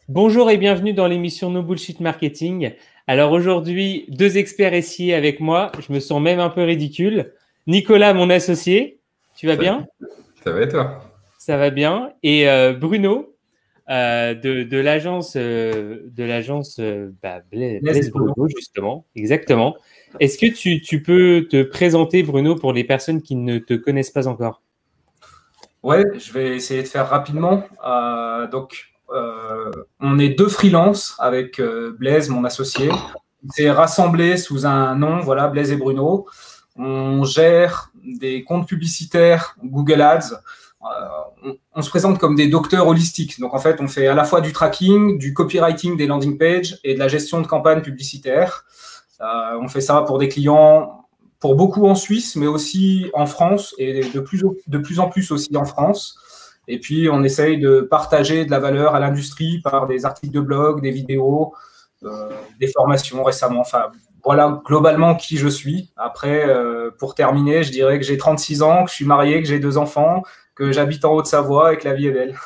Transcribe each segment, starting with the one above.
Bonjour et bienvenue dans l'émission No Bullshit Marketing. Alors aujourd'hui, deux experts ici avec moi. Je me sens même un peu ridicule. Nicolas, mon associé, tu vas bien? Ça va et toi? Ça va bien. Et Bruno de l'agence Blaise et Blaise Bruno. Bruno, justement. Exactement. Est-ce que tu peux te présenter, Bruno, pour les personnes qui ne te connaissent pas encore? Ouais, je vais essayer de faire rapidement. On est deux freelances avec Blaise, mon associé. On s'est rassemblés sous un nom, voilà, Blaise et Bruno. On gère des comptes publicitaires Google Ads. On se présente comme des docteurs holistiques. Donc, en fait, on fait à la fois du tracking, du copywriting des landing pages et de la gestion de campagnes publicitaires. On fait ça pour des clients, pour beaucoup en Suisse, mais aussi en France et de plus en plus aussi en France. Et puis, on essaye de partager de la valeur à l'industrie par des articles de blog, des vidéos, des formations récemment. Enfin, voilà globalement qui je suis. Après, pour terminer, je dirais que j'ai 36 ans, que je suis marié, que j'ai deux enfants, que j'habite en Haute-Savoie et que la vie est belle.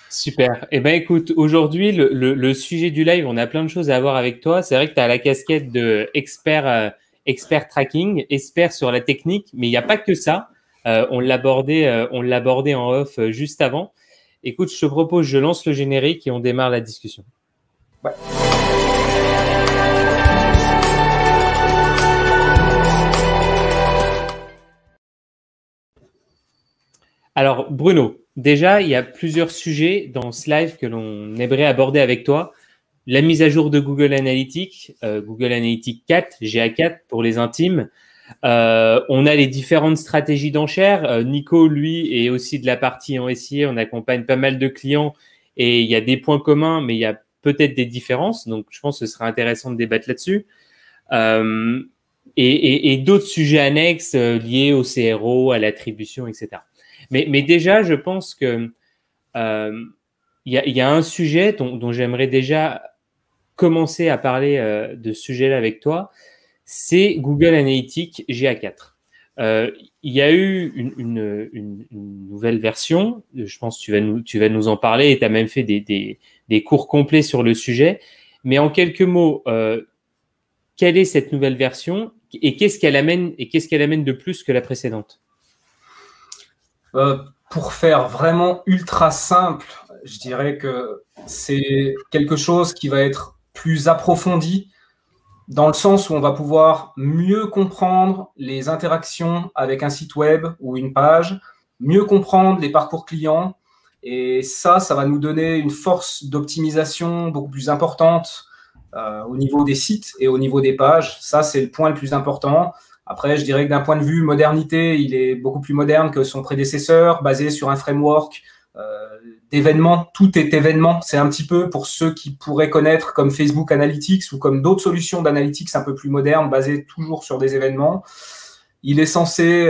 Super. Eh ben, écoute, aujourd'hui, le sujet du live, on a plein de choses à voir avec toi. C'est vrai que tu as la casquette de expert tracking, expert sur la technique, mais il n'y a pas que ça. On l'abordait en off juste avant. Écoute, je te propose, je lance le générique et on démarre la discussion. Ouais. Alors, Bruno, déjà, il y a plusieurs sujets dans ce live que l'on aimerait aborder avec toi. La mise à jour de Google Analytics, Google Analytics 4, GA4 pour les intimes. On a les différentes stratégies d'enchères. Nico, lui, est aussi de la partie en SIA. On accompagne pas mal de clients et il y a des points communs, mais il y a peut-être des différences. Donc, je pense que ce sera intéressant de débattre là-dessus. Et d'autres sujets annexes liés au CRO, à l'attribution, etc. Mais déjà, je pense que y a un sujet dont j'aimerais déjà commencer à parler de ce sujet-là avec toi, c'est Google Analytics GA4. Il y a eu une nouvelle version, je pense que tu vas nous en parler et tu as même fait des cours complets sur le sujet. Mais en quelques mots, quelle est cette nouvelle version et qu'est-ce qu'elle amène de plus que la précédente? Pour faire vraiment ultra simple, je dirais que c'est quelque chose qui va être plus approfondi dans le sens où on va pouvoir mieux comprendre les interactions avec un site web ou une page, mieux comprendre les parcours clients. Et ça va nous donner une force d'optimisation beaucoup plus importante au niveau des sites et au niveau des pages. Ça, c'est le point le plus important. Après, je dirais que d'un point de vue modernité, il est beaucoup plus moderne que son prédécesseur, basé sur un framework d'événements. Tout est événement. C'est un petit peu pour ceux qui pourraient connaître comme Facebook Analytics ou comme d'autres solutions d'analytics un peu plus modernes, basées toujours sur des événements. Il est censé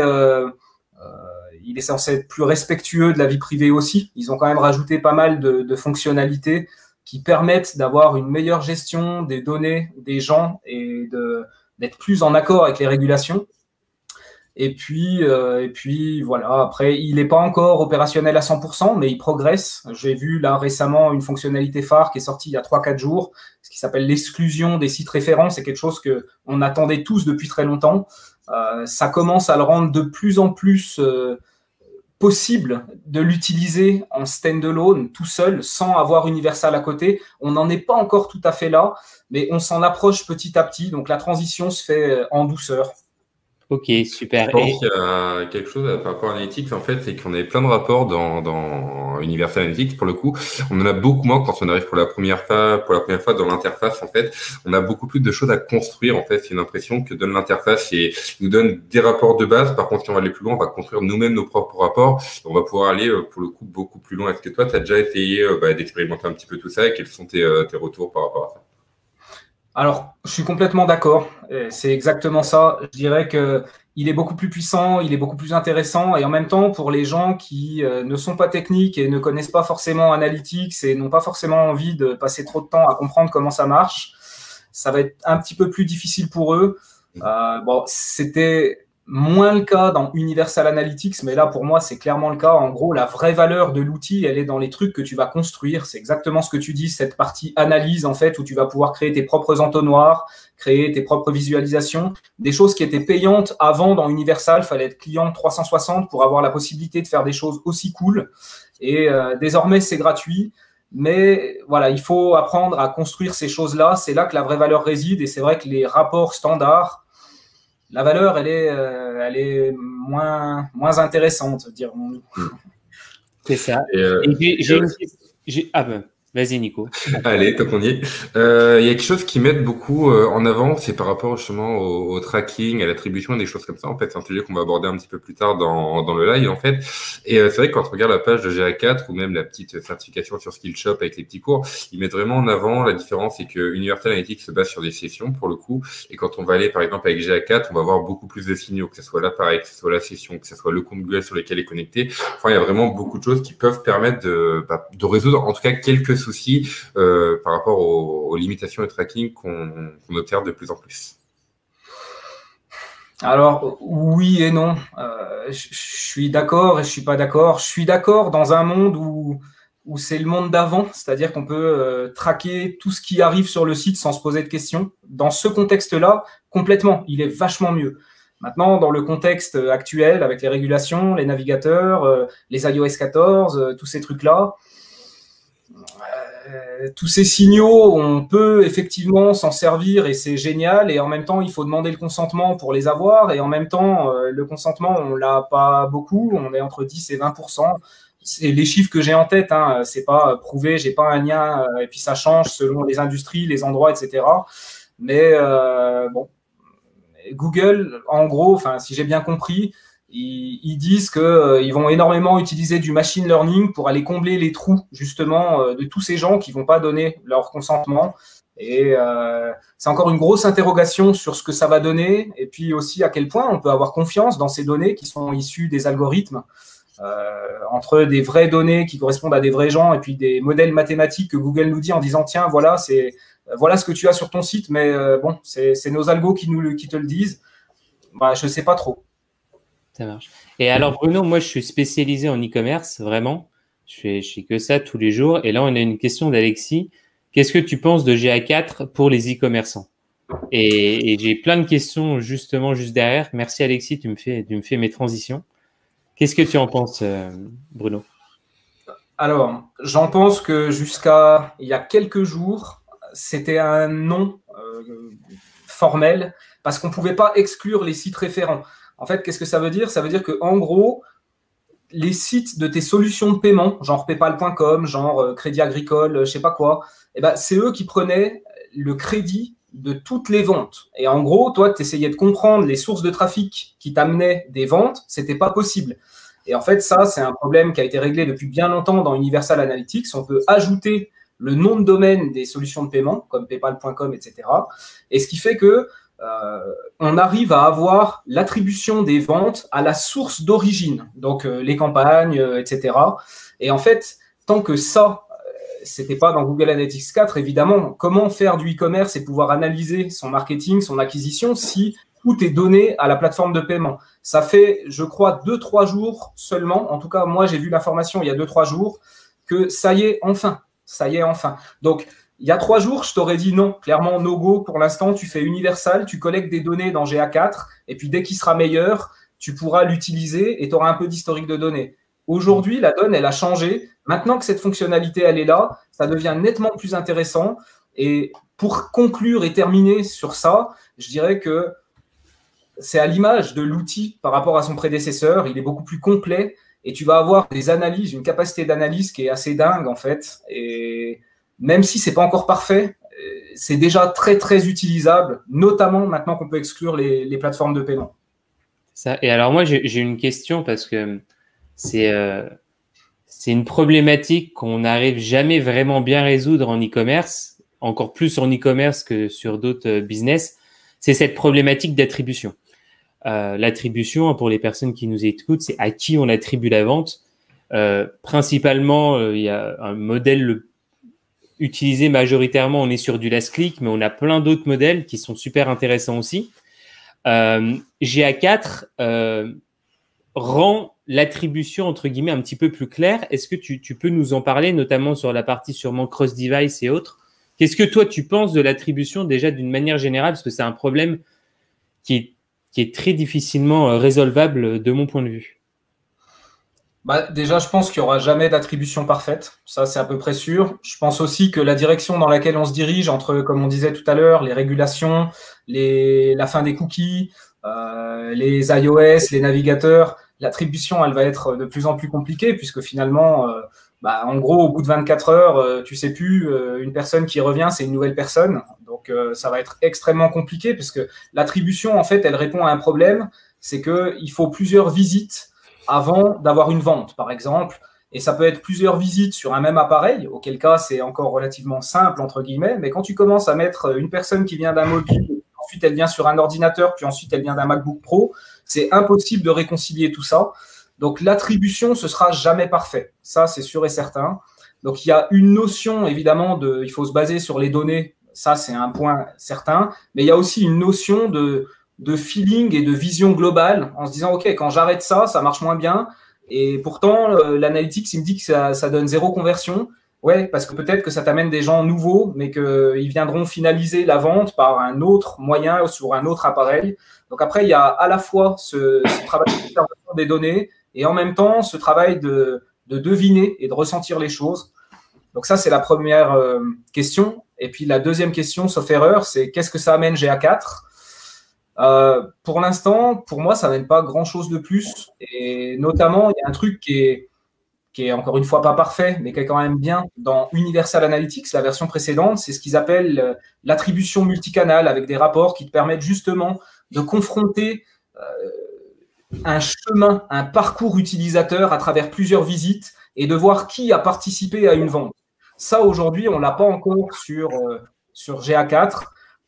être plus respectueux de la vie privée aussi. Ils ont quand même rajouté pas mal de fonctionnalités qui permettent d'avoir une meilleure gestion des données des gens et d'être plus en accord avec les régulations. Et puis voilà, après, il n'est pas encore opérationnel à 100%, mais il progresse. J'ai vu là récemment une fonctionnalité phare qui est sortie il y a 3-4 jours, ce qui s'appelle l'exclusion des sites référents. C'est quelque chose qu'on attendait tous depuis très longtemps. Ça commence à le rendre de plus en plus possible de l'utiliser en stand-alone, tout seul, sans avoir Universal à côté. On n'en est pas encore tout à fait là, mais on s'en approche petit à petit. Donc la transition se fait en douceur. Ok, Je super. pense qu'il y a quelque chose par rapport à Analytics, en fait, c'est qu'on avait plein de rapports dans Universal Analytics. Pour le coup, on en a beaucoup moins quand on arrive pour la première fois dans l'interface. En fait, on a beaucoup plus de choses à construire. En fait, c'est une impression que donne l'interface et nous donne des rapports de base. Par contre, si on va aller plus loin, on va construire nous-mêmes nos propres rapports. On va pouvoir aller, pour le coup, beaucoup plus loin. Est-ce que toi, tu as déjà essayé d'expérimenter un petit peu tout ça et quels sont tes retours par rapport à ça? Alors, je suis complètement d'accord. C'est exactement ça. Je dirais que il est beaucoup plus puissant, il est beaucoup plus intéressant. Et en même temps, pour les gens qui ne sont pas techniques et ne connaissent pas forcément Analytics et n'ont pas forcément envie de passer trop de temps à comprendre comment ça marche, ça va être un petit peu plus difficile pour eux. Bon, c'était moins le cas dans Universal Analytics, mais là, pour moi, c'est clairement le cas. En gros, la vraie valeur de l'outil, elle est dans les trucs que tu vas construire. C'est exactement ce que tu dis, cette partie analyse, en fait, où tu vas pouvoir créer tes propres entonnoirs, créer tes propres visualisations. Des choses qui étaient payantes avant dans Universal, il fallait être client 360 pour avoir la possibilité de faire des choses aussi cool. Et désormais, c'est gratuit. Mais voilà, il faut apprendre à construire ces choses-là. C'est là que la vraie valeur réside. Et c'est vrai que les rapports standards, la valeur, elle est moins intéressante, dirons-nous. C'est ça. Ah ben, vas-y, Nico. Allez, tant qu'on y est. Il y a quelque chose qui m'aide beaucoup en avant, c'est par rapport justement au tracking, à l'attribution, des choses comme ça. En fait, c'est un sujet qu'on va aborder un petit peu plus tard dans le live, en fait. Et c'est vrai que quand on regarde la page de GA4 ou même la petite certification sur Skillshop avec les petits cours, ils mettent vraiment en avant la différence, c'est que Universal Analytics se base sur des sessions pour le coup. Et quand on va aller, par exemple, avec GA4, on va avoir beaucoup plus de signaux, que ce soit l'appareil, que ce soit la session, que ce soit le compte Google sur lequel il est connecté. Enfin, il y a vraiment beaucoup de choses qui peuvent permettre de résoudre, en tout cas, quelques soucis par rapport aux limitations de tracking qu'on observe de plus en plus. Alors, oui et non. Je suis d'accord et je suis pas d'accord. Je suis d'accord dans un monde où c'est le monde d'avant, c'est-à-dire qu'on peut traquer tout ce qui arrive sur le site sans se poser de questions. Dans ce contexte-là, complètement, il est vachement mieux. Maintenant, dans le contexte actuel, avec les régulations, les navigateurs, les iOS 14, tous ces trucs-là, tous ces signaux, on peut effectivement s'en servir et c'est génial. Et en même temps, il faut demander le consentement pour les avoir. Et en même temps, le consentement, on l'a pas beaucoup. On est entre 10 et 20%. C'est les chiffres que j'ai en tête. Hein. C'est pas prouvé, j'ai pas un lien. Et puis ça change selon les industries, les endroits, etc. Mais bon, Google, en gros, enfin, si j'ai bien compris, ils disent qu'ils vont énormément utiliser du machine learning pour aller combler les trous, justement, de tous ces gens qui ne vont pas donner leur consentement. Et c'est encore une grosse interrogation sur ce que ça va donner et puis aussi à quel point on peut avoir confiance dans ces données qui sont issues des algorithmes, entre des vraies données qui correspondent à des vrais gens et puis des modèles mathématiques que Google nous dit en disant « Tiens, voilà ce que tu as sur ton site, mais bon, c'est nos algos qui te le disent. » Bah, je ne sais pas trop. Ça marche. Et alors, Bruno, moi, je suis spécialisé en e-commerce, vraiment. Je fais que ça tous les jours. Et là, on a une question d'Alexis. Qu'est-ce que tu penses de GA4 pour les e-commerçants? Et j'ai plein de questions justement juste derrière. Merci, Alexis, tu me fais mes transitions. Qu'est-ce que tu en penses, Bruno? Alors, j'en pense que jusqu'à il y a quelques jours, c'était un non formel parce qu'on ne pouvait pas exclure les sites référents. En fait, qu'est-ce que ça veut dire? Ça veut dire qu'en gros, les sites de tes solutions de paiement, genre paypal.com, genre Crédit Agricole, je ne sais pas quoi, eh ben, c'est eux qui prenaient le crédit de toutes les ventes. Et en gros, toi, tu essayais de comprendre les sources de trafic qui t'amenaient des ventes, ce n'était pas possible. Et en fait, ça, c'est un problème qui a été réglé depuis bien longtemps dans Universal Analytics. On peut ajouter le nom de domaine des solutions de paiement, comme paypal.com, etc. Et ce qui fait que on arrive à avoir l'attribution des ventes à la source d'origine, donc les campagnes, etc. Et en fait, tant que ça, c'était pas dans Google Analytics 4, évidemment, comment faire du e-commerce et pouvoir analyser son marketing, son acquisition, si tout est donné à la plateforme de paiement? Ça fait, je crois, 2-3 jours seulement, en tout cas, moi, j'ai vu l'information il y a 2-3 jours, que ça y est, enfin. Donc, il y a 3 jours, je t'aurais dit non, clairement, no go. Pour l'instant, tu fais Universal, tu collectes des données dans GA4, et puis dès qu'il sera meilleur, tu pourras l'utiliser et tu auras un peu d'historique de données. Aujourd'hui, la donne, elle a changé. Maintenant que cette fonctionnalité, elle est là, ça devient nettement plus intéressant. Et pour conclure et terminer sur ça, je dirais que c'est à l'image de l'outil par rapport à son prédécesseur. Il est beaucoup plus complet et tu vas avoir des analyses, une capacité d'analyse qui est assez dingue, en fait. Et même si ce n'est pas encore parfait, c'est déjà très, très utilisable, notamment maintenant qu'on peut exclure les plateformes de paiement. Ça. Et alors, moi, j'ai une question parce que c'est une problématique qu'on n'arrive jamais vraiment bien à résoudre en e-commerce, encore plus en e-commerce que sur d'autres business. C'est cette problématique d'attribution. L'attribution, pour les personnes qui nous écoutent, c'est à qui on attribue la vente. Principalement, il y a un modèle utilisé majoritairement, on est sur du last click, mais on a plein d'autres modèles qui sont super intéressants aussi. GA4 rend l'attribution, entre guillemets, un petit peu plus claire. Est-ce que tu peux nous en parler, notamment sur la partie sûrement cross-device et autres? Qu'est-ce que toi, tu penses de l'attribution déjà d'une manière générale? Parce que c'est un problème qui est très difficilement résolvable de mon point de vue. Bah, déjà, je pense qu'il n'y aura jamais d'attribution parfaite. Ça, c'est à peu près sûr. Je pense aussi que la direction dans laquelle on se dirige, entre, comme on disait tout à l'heure, les régulations, la fin des cookies, les iOS, les navigateurs, l'attribution, elle va être de plus en plus compliquée puisque finalement, en gros, au bout de 24 heures, tu sais plus, une personne qui revient, c'est une nouvelle personne. Donc, ça va être extrêmement compliqué parce que l'attribution, en fait, elle répond à un problème. C'est qu'il faut plusieurs visites avant d'avoir une vente, par exemple. Et ça peut être plusieurs visites sur un même appareil, auquel cas, c'est encore relativement simple, entre guillemets. Mais quand tu commences à mettre une personne qui vient d'un mobile, ensuite elle vient sur un ordinateur, puis ensuite elle vient d'un MacBook Pro, c'est impossible de réconcilier tout ça. Donc, l'attribution, ce sera jamais parfait. Ça, c'est sûr et certain. Donc, il y a une notion, évidemment, il faut se baser sur les données. Ça, c'est un point certain. Mais il y a aussi une notion de feeling et de vision globale en se disant, OK, quand j'arrête ça, ça marche moins bien. Et pourtant, l'analytics, il me dit que ça donne 0 conversion. Ouais, parce que peut-être que ça t'amène des gens nouveaux, mais qu'ils viendront finaliser la vente par un autre moyen ou sur un autre appareil. Donc après, il y a à la fois ce travail d'observation des données et en même temps ce travail de deviner et de ressentir les choses. Donc ça, c'est la première question. Et puis la deuxième question, sauf erreur, c'est qu'est-ce que ça amène GA4 ? Pour l'instant, pour moi, ça n'amène pas grand-chose de plus. Et notamment, il y a un truc qui est encore une fois pas parfait, mais qui est quand même bien dans Universal Analytics, la version précédente, c'est ce qu'ils appellent l'attribution multicanal avec des rapports qui te permettent justement de confronter un chemin, un parcours utilisateur à travers plusieurs visites et de voir qui a participé à une vente. Ça, aujourd'hui, on ne l'a pas encore sur GA4.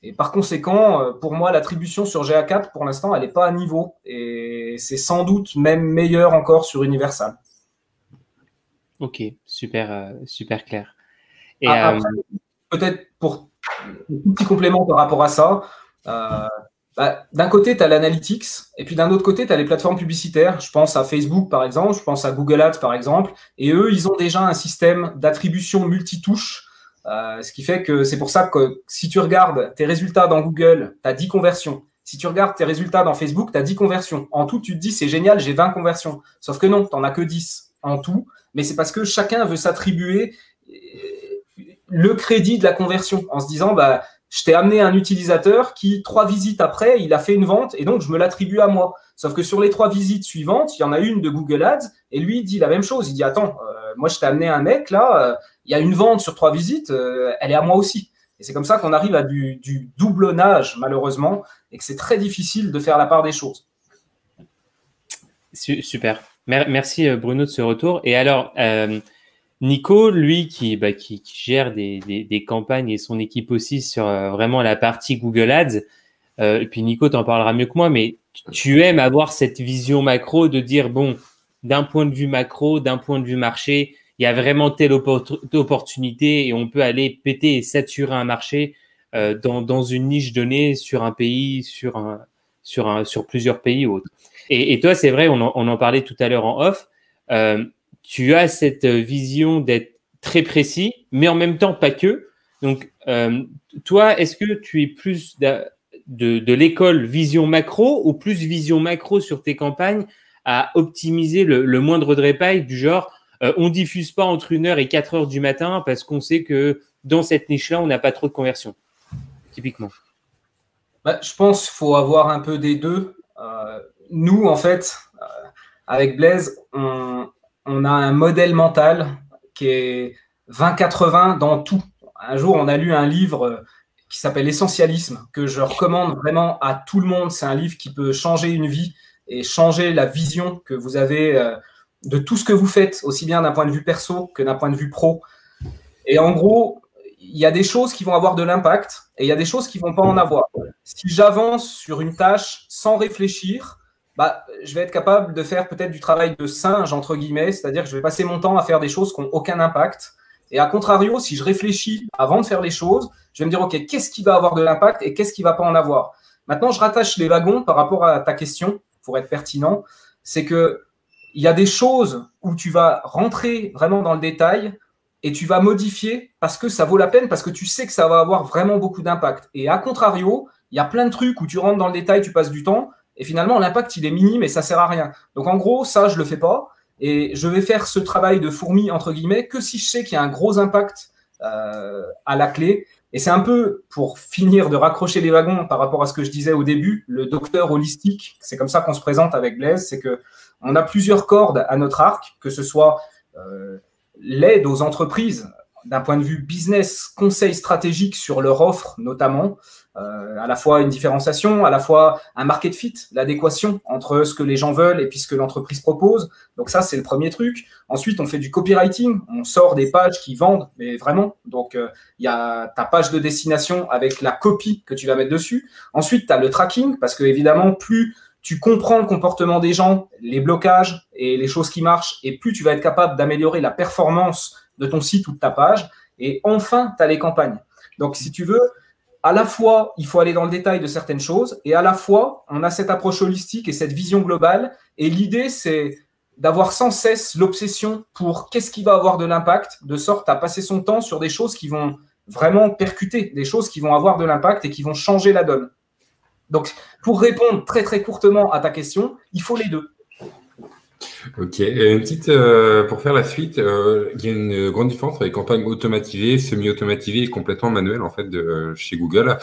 Et par conséquent, pour moi, l'attribution sur GA4, pour l'instant, elle n'est pas à niveau. Et c'est sans doute même meilleur encore sur Universal. Ok, super clair. Et après, peut-être pour un petit complément par rapport à ça, d'un côté, tu as l'analytics, et puis d'un autre côté, tu as les plateformes publicitaires. Je pense à Facebook, par exemple, je pense à Google Ads, par exemple. Et eux, ils ont déjà un système d'attribution multitouche. Ce qui fait que c'est pour ça que si tu regardes tes résultats dans Google, tu as 10 conversions. Si tu regardes tes résultats dans Facebook, tu as 10 conversions. En tout, tu te dis, c'est génial, j'ai 20 conversions. Sauf que non, tu n'en as que 10 en tout. Mais c'est parce que chacun veut s'attribuer le crédit de la conversion en se disant, je t'ai amené un utilisateur qui, 3 visites après, il a fait une vente et donc je me l'attribue à moi. Sauf que sur les 3 visites suivantes, il y en a une de Google Ads et lui, il dit la même chose. Il dit, attends, moi, je t'ai amené un mec là, il y a une vente sur 3 visites, elle est à moi aussi. Et c'est comme ça qu'on arrive à du doublonnage, malheureusement, et que c'est très difficile de faire la part des choses. Super. Merci Bruno de ce retour. Et alors, Nico, lui, qui gère des campagnes et son équipe aussi sur vraiment la partie Google Ads, et puis Nico, t'en parlera mieux que moi, mais tu aimes avoir cette vision macro de dire, bon, d'un point de vue macro, d'un point de vue marché, il y a vraiment telle opportunité et on peut aller péter et saturer un marché dans une niche donnée sur un pays, sur plusieurs pays ou autres. Et toi, c'est vrai, on en parlait tout à l'heure en off, tu as cette vision d'être très précis, mais en même temps pas que. Donc, toi, est-ce que tu es plus de l'école vision macro ou plus vision macro sur tes campagnes à optimiser le moindre détail du genre on diffuse pas entre 1h et 4h du matin parce qu'on sait que dans cette niche-là, on n'a pas trop de conversion, typiquement. Je pense qu'il faut avoir un peu des deux. Nous, en fait, avec Blaise, on a un modèle mental qui est 20-80 dans tout. Un jour, on a lu un livre qui s'appelle Essentialisme, que je recommande vraiment à tout le monde. C'est un livre qui peut changer une vie et changer la vision que vous avez de tout ce que vous faites, aussi bien d'un point de vue perso que d'un point de vue pro. Et en gros, il y a des choses qui vont avoir de l'impact et il y a des choses qui ne vont pas en avoir. Si j'avance sur une tâche sans réfléchir, je vais être capable de faire peut-être du travail de singe, entre guillemets, c'est-à-dire que je vais passer mon temps à faire des choses qui n'ont aucun impact. Et à contrario, si je réfléchis avant de faire les choses, je vais me dire, OK, qu'est-ce qui va avoir de l'impact et qu'est-ce qui ne va pas en avoir? Maintenant, je rattache les wagons par rapport à ta question, pour être pertinent. C'est que il y a des choses où tu vas rentrer vraiment dans le détail et tu vas modifier parce que ça vaut la peine, parce que tu sais que ça va avoir vraiment beaucoup d'impact. Et à contrario, il y a plein de trucs où tu rentres dans le détail, tu passes du temps, et finalement, l'impact, il est minime et ça sert à rien. Donc, en gros, ça, je le fais pas. Et je vais faire ce travail de fourmi, entre guillemets, que si je sais qu'il y a un gros impact à la clé. Et c'est un peu, pour finir de raccrocher les wagons par rapport à ce que je disais au début, le docteur holistique, c'est comme ça qu'on se présente avec Blaise, c'est que on a plusieurs cordes à notre arc, que ce soit l'aide aux entreprises d'un point de vue business, conseil stratégique sur leur offre notamment, à la fois une différenciation, à la fois un market fit, l'adéquation entre ce que les gens veulent et puis ce que l'entreprise propose. Donc ça, c'est le premier truc. Ensuite, on fait du copywriting, on sort des pages qui vendent, mais vraiment. Donc, il y a ta page de destination avec la copie que tu vas mettre dessus. Ensuite, tu as le tracking, parce que évidemment, plus tu comprends le comportement des gens, les blocages et les choses qui marchent, et plus tu vas être capable d'améliorer la performance de ton site ou de ta page. Et enfin, tu as les campagnes. Donc, si tu veux, à la fois, il faut aller dans le détail de certaines choses, et à la fois, on a cette approche holistique et cette vision globale. Et l'idée, c'est d'avoir sans cesse l'obsession pour qu'est-ce qui va avoir de l'impact, de sorte à passer son temps sur des choses qui vont vraiment percuter, des choses qui vont avoir de l'impact et qui vont changer la donne. Donc, pour répondre très très courtement à ta question, il faut les deux. Ok, une petite pour faire la suite, il y a une grande différence avec campagne automatisée, semi-automatisée et complètement manuelle en fait chez Google.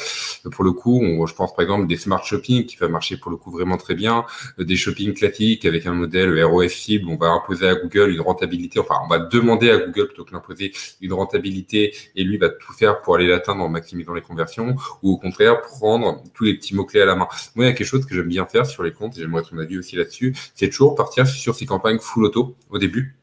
Pour le coup, je pense par exemple des smart shopping qui va marcher pour le coup vraiment très bien, des shopping classiques avec un modèle ROS cible, on va imposer à Google une rentabilité, enfin on va demander à Google plutôt que l'imposer une rentabilité et lui va tout faire pour aller l'atteindre en maximisant les conversions, ou au contraire prendre tous les petits mots-clés à la main. Moi, il y a quelque chose que j'aime bien faire sur les comptes et j'aimerais ton avis aussi là-dessus, c'est toujours partir sur ces campagnes full auto au début.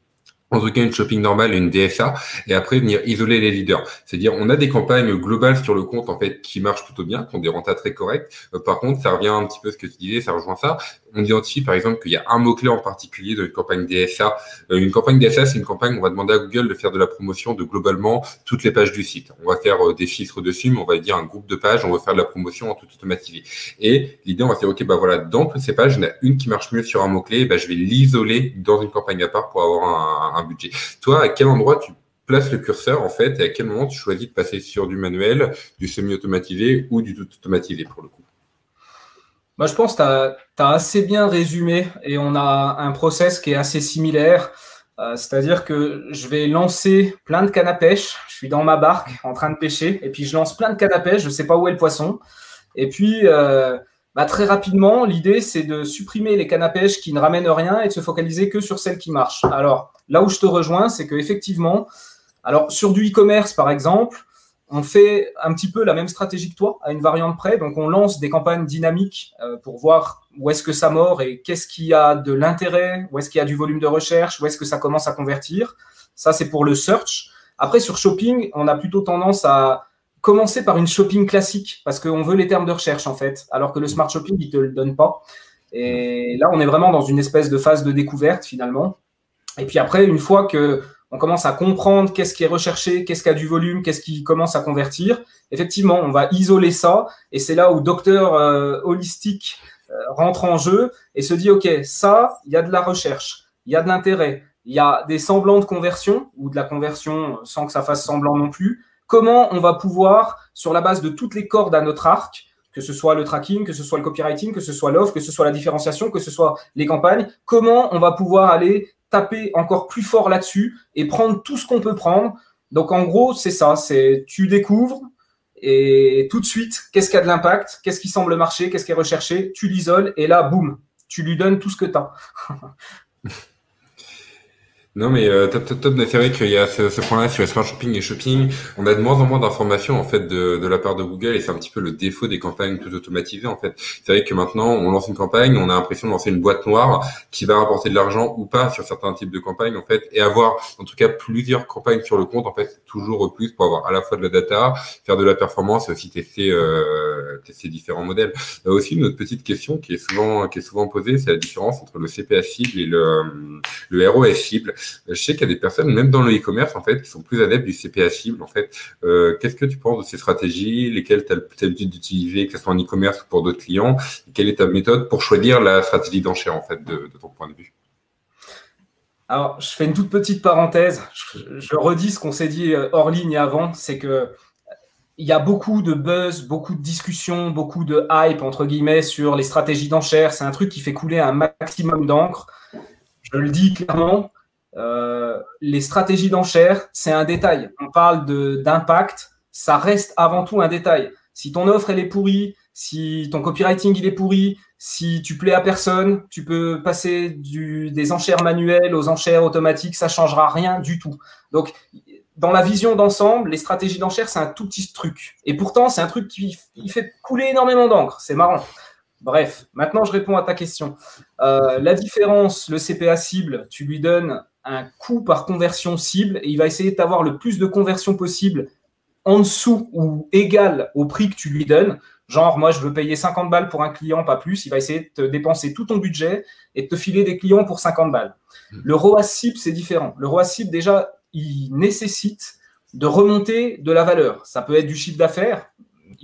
En tout cas, une shopping normale et une DSA, et après venir isoler les leaders. C'est-à-dire, on a des campagnes globales sur le compte, en fait, qui marchent plutôt bien, qui ont des rentas très corrects. Par contre, ça revient un petit peu à ce que tu disais, ça rejoint ça. On identifie, par exemple, qu'il y a un mot-clé en particulier dans une campagne DSA. Une campagne DSA, c'est une campagne où on va demander à Google de faire de la promotion de globalement toutes les pages du site. On va faire des filtres dessus, mais on va dire un groupe de pages, on va faire de la promotion en tout automatisé. Et l'idée, on va dire, OK, bah voilà, dans toutes ces pages, il y en a une qui marche mieux sur un mot-clé, bah, je vais l'isoler dans une campagne à part pour avoir un budget. Toi, à quel endroit tu places le curseur en fait et à quel moment tu choisis de passer sur du manuel, du semi-automatisé ou du tout automatisé pour le coup? Moi, je pense que tu as assez bien résumé et on a un process qui est assez similaire. C'est-à-dire que je vais lancer plein de cannes à pêche. Je suis dans ma barque en train de pêcher et puis je lance plein de cannes à pêche. Je ne sais pas où est le poisson. Et puis, très rapidement, l'idée, c'est de supprimer les cannes à pêche qui ne ramènent rien et de se focaliser que sur celles qui marchent. Alors, là où je te rejoins, c'est qu'effectivement, alors sur du e-commerce, par exemple, on fait un petit peu la même stratégie que toi, à une variante près. Donc, on lance des campagnes dynamiques pour voir où est-ce que ça mord et qu'est-ce qui a de l'intérêt, où est-ce qu'il y a du volume de recherche, où est-ce que ça commence à convertir. Ça, c'est pour le search. Après, sur shopping, on a plutôt tendance à commencer par une shopping classique parce qu'on veut les termes de recherche, en fait, alors que le smart shopping, il ne te le donne pas. Et là, on est vraiment dans une espèce de phase de découverte, finalement. Et puis après, une fois que on commence à comprendre qu'est-ce qui est recherché, qu'est-ce qui a du volume, qu'est-ce qui commence à convertir, effectivement, on va isoler ça. Et c'est là où docteur holistique rentre en jeu et se dit, OK, ça, il y a de la recherche, il y a de l'intérêt, il y a des semblants de conversion ou de la conversion sans que ça fasse semblant non plus. Comment on va pouvoir, sur la base de toutes les cordes à notre arc, que ce soit le tracking, que ce soit le copywriting, que ce soit l'offre, que ce soit la différenciation, que ce soit les campagnes, comment on va pouvoir aller taper encore plus fort là-dessus et prendre tout ce qu'on peut prendre. Donc, en gros, c'est ça, c'est tu découvres et tout de suite, qu'est-ce qui a de l'impact, qu'est-ce qui semble marcher, qu'est-ce qui est recherché, tu l'isoles et là, boum, tu lui donnes tout ce que tu as. Non, mais top. Mais c'est vrai qu'il y a ce point-là sur les smart shopping et shopping. On a de moins en moins d'informations en fait de la part de Google et c'est un petit peu le défaut des campagnes tout automatisées en fait. C'est vrai que maintenant on lance une campagne, on a l'impression de lancer une boîte noire qui va rapporter de l'argent ou pas sur certains types de campagnes en fait, et avoir en tout cas plusieurs campagnes sur le compte en fait, toujours plus pour avoir à la fois de la data, faire de la performance et aussi tester tester différents modèles. Aussi, une autre petite question qui est souvent posée, c'est la différence entre le CPA cible et le ROS cible. Je sais qu'il y a des personnes, même dans le e-commerce, en fait, qui sont plus adeptes du CPA cible. En fait, qu'est-ce que tu penses de ces stratégies, lesquelles tu as l'habitude d'utiliser, que ce soit en e-commerce ou pour d'autres clients? Et quelle est ta méthode pour choisir la stratégie d'enchère, en fait, de ton point de vue? Alors, je fais une toute petite parenthèse. Je redis ce qu'on s'est dit hors ligne avant, c'est que il y a beaucoup de buzz, beaucoup de discussions, beaucoup de hype, entre guillemets, sur les stratégies d'enchères. C'est un truc qui fait couler un maximum d'encre. Je le dis clairement, les stratégies d'enchères, c'est un détail. On parle d'impact, ça reste avant tout un détail. Si ton offre, elle est pourrie, si ton copywriting, il est pourri, si tu plais à personne, tu peux passer des enchères manuelles aux enchères automatiques, ça changera rien du tout. Donc, dans la vision d'ensemble, les stratégies d'enchères, c'est un tout petit truc. Et pourtant, c'est un truc qui fait couler énormément d'encre. C'est marrant. Bref, maintenant, je réponds à ta question. La différence, le CPA cible, tu lui donnes un coût par conversion cible et il va essayer d'avoir le plus de conversions possible en dessous ou égal au prix que tu lui donnes. Genre, moi, je veux payer 50 balles pour un client, pas plus. Il va essayer de te dépenser tout ton budget et de te filer des clients pour 50 balles. Le ROAS cible, c'est différent. Le ROAS cible, déjà, il nécessite de remonter de la valeur. Ça peut être du chiffre d'affaires,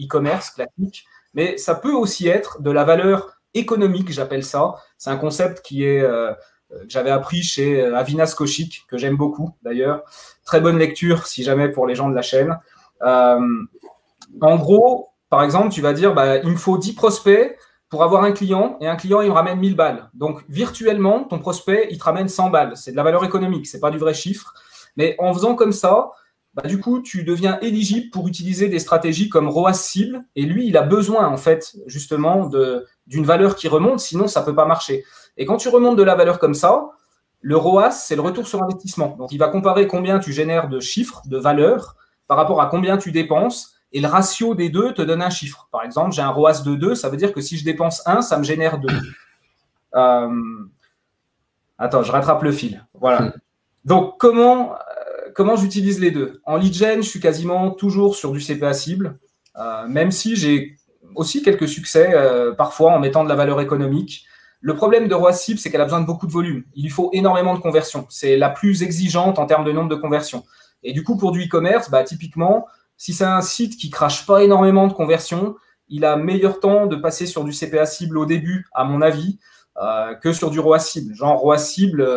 e-commerce classique, mais ça peut aussi être de la valeur économique, j'appelle ça. C'est un concept que j'avais appris chez Avinas Kochik, que j'aime beaucoup d'ailleurs. Très bonne lecture, si jamais, pour les gens de la chaîne. En gros, par exemple, tu vas dire, il me faut 10 prospects pour avoir un client, et un client, il me ramène 1000 balles. Donc, virtuellement, ton prospect, il te ramène 100 balles. C'est de la valeur économique, c'est pas du vrai chiffre. Mais en faisant comme ça, du coup, tu deviens éligible pour utiliser des stratégies comme ROAS cible. Et lui, il a besoin, en fait, justement, d'une valeur qui remonte, sinon, ça peut pas marcher. Et quand tu remontes de la valeur comme ça, le ROAS, c'est le retour sur investissement. Donc, il va comparer combien tu génères de chiffres, de valeur, par rapport à combien tu dépenses. Et le ratio des deux te donne un chiffre. Par exemple, j'ai un ROAS de 2, ça veut dire que si je dépense 1, ça me génère 2. Attends, je rattrape le fil. Voilà. Donc, comment j'utilise les deux? En lead gen, je suis quasiment toujours sur du CPA cible, même si j'ai aussi quelques succès parfois en mettant de la valeur économique. Le problème de ROAS cible, c'est qu'elle a besoin de beaucoup de volume. Il lui faut énormément de conversions. C'est la plus exigeante en termes de nombre de conversions. Et du coup, pour du e-commerce, typiquement, si c'est un site qui crache pas énormément de conversions, il a meilleur temps de passer sur du CPA cible au début, à mon avis, que sur du ROAS cible. Genre ROAS cible,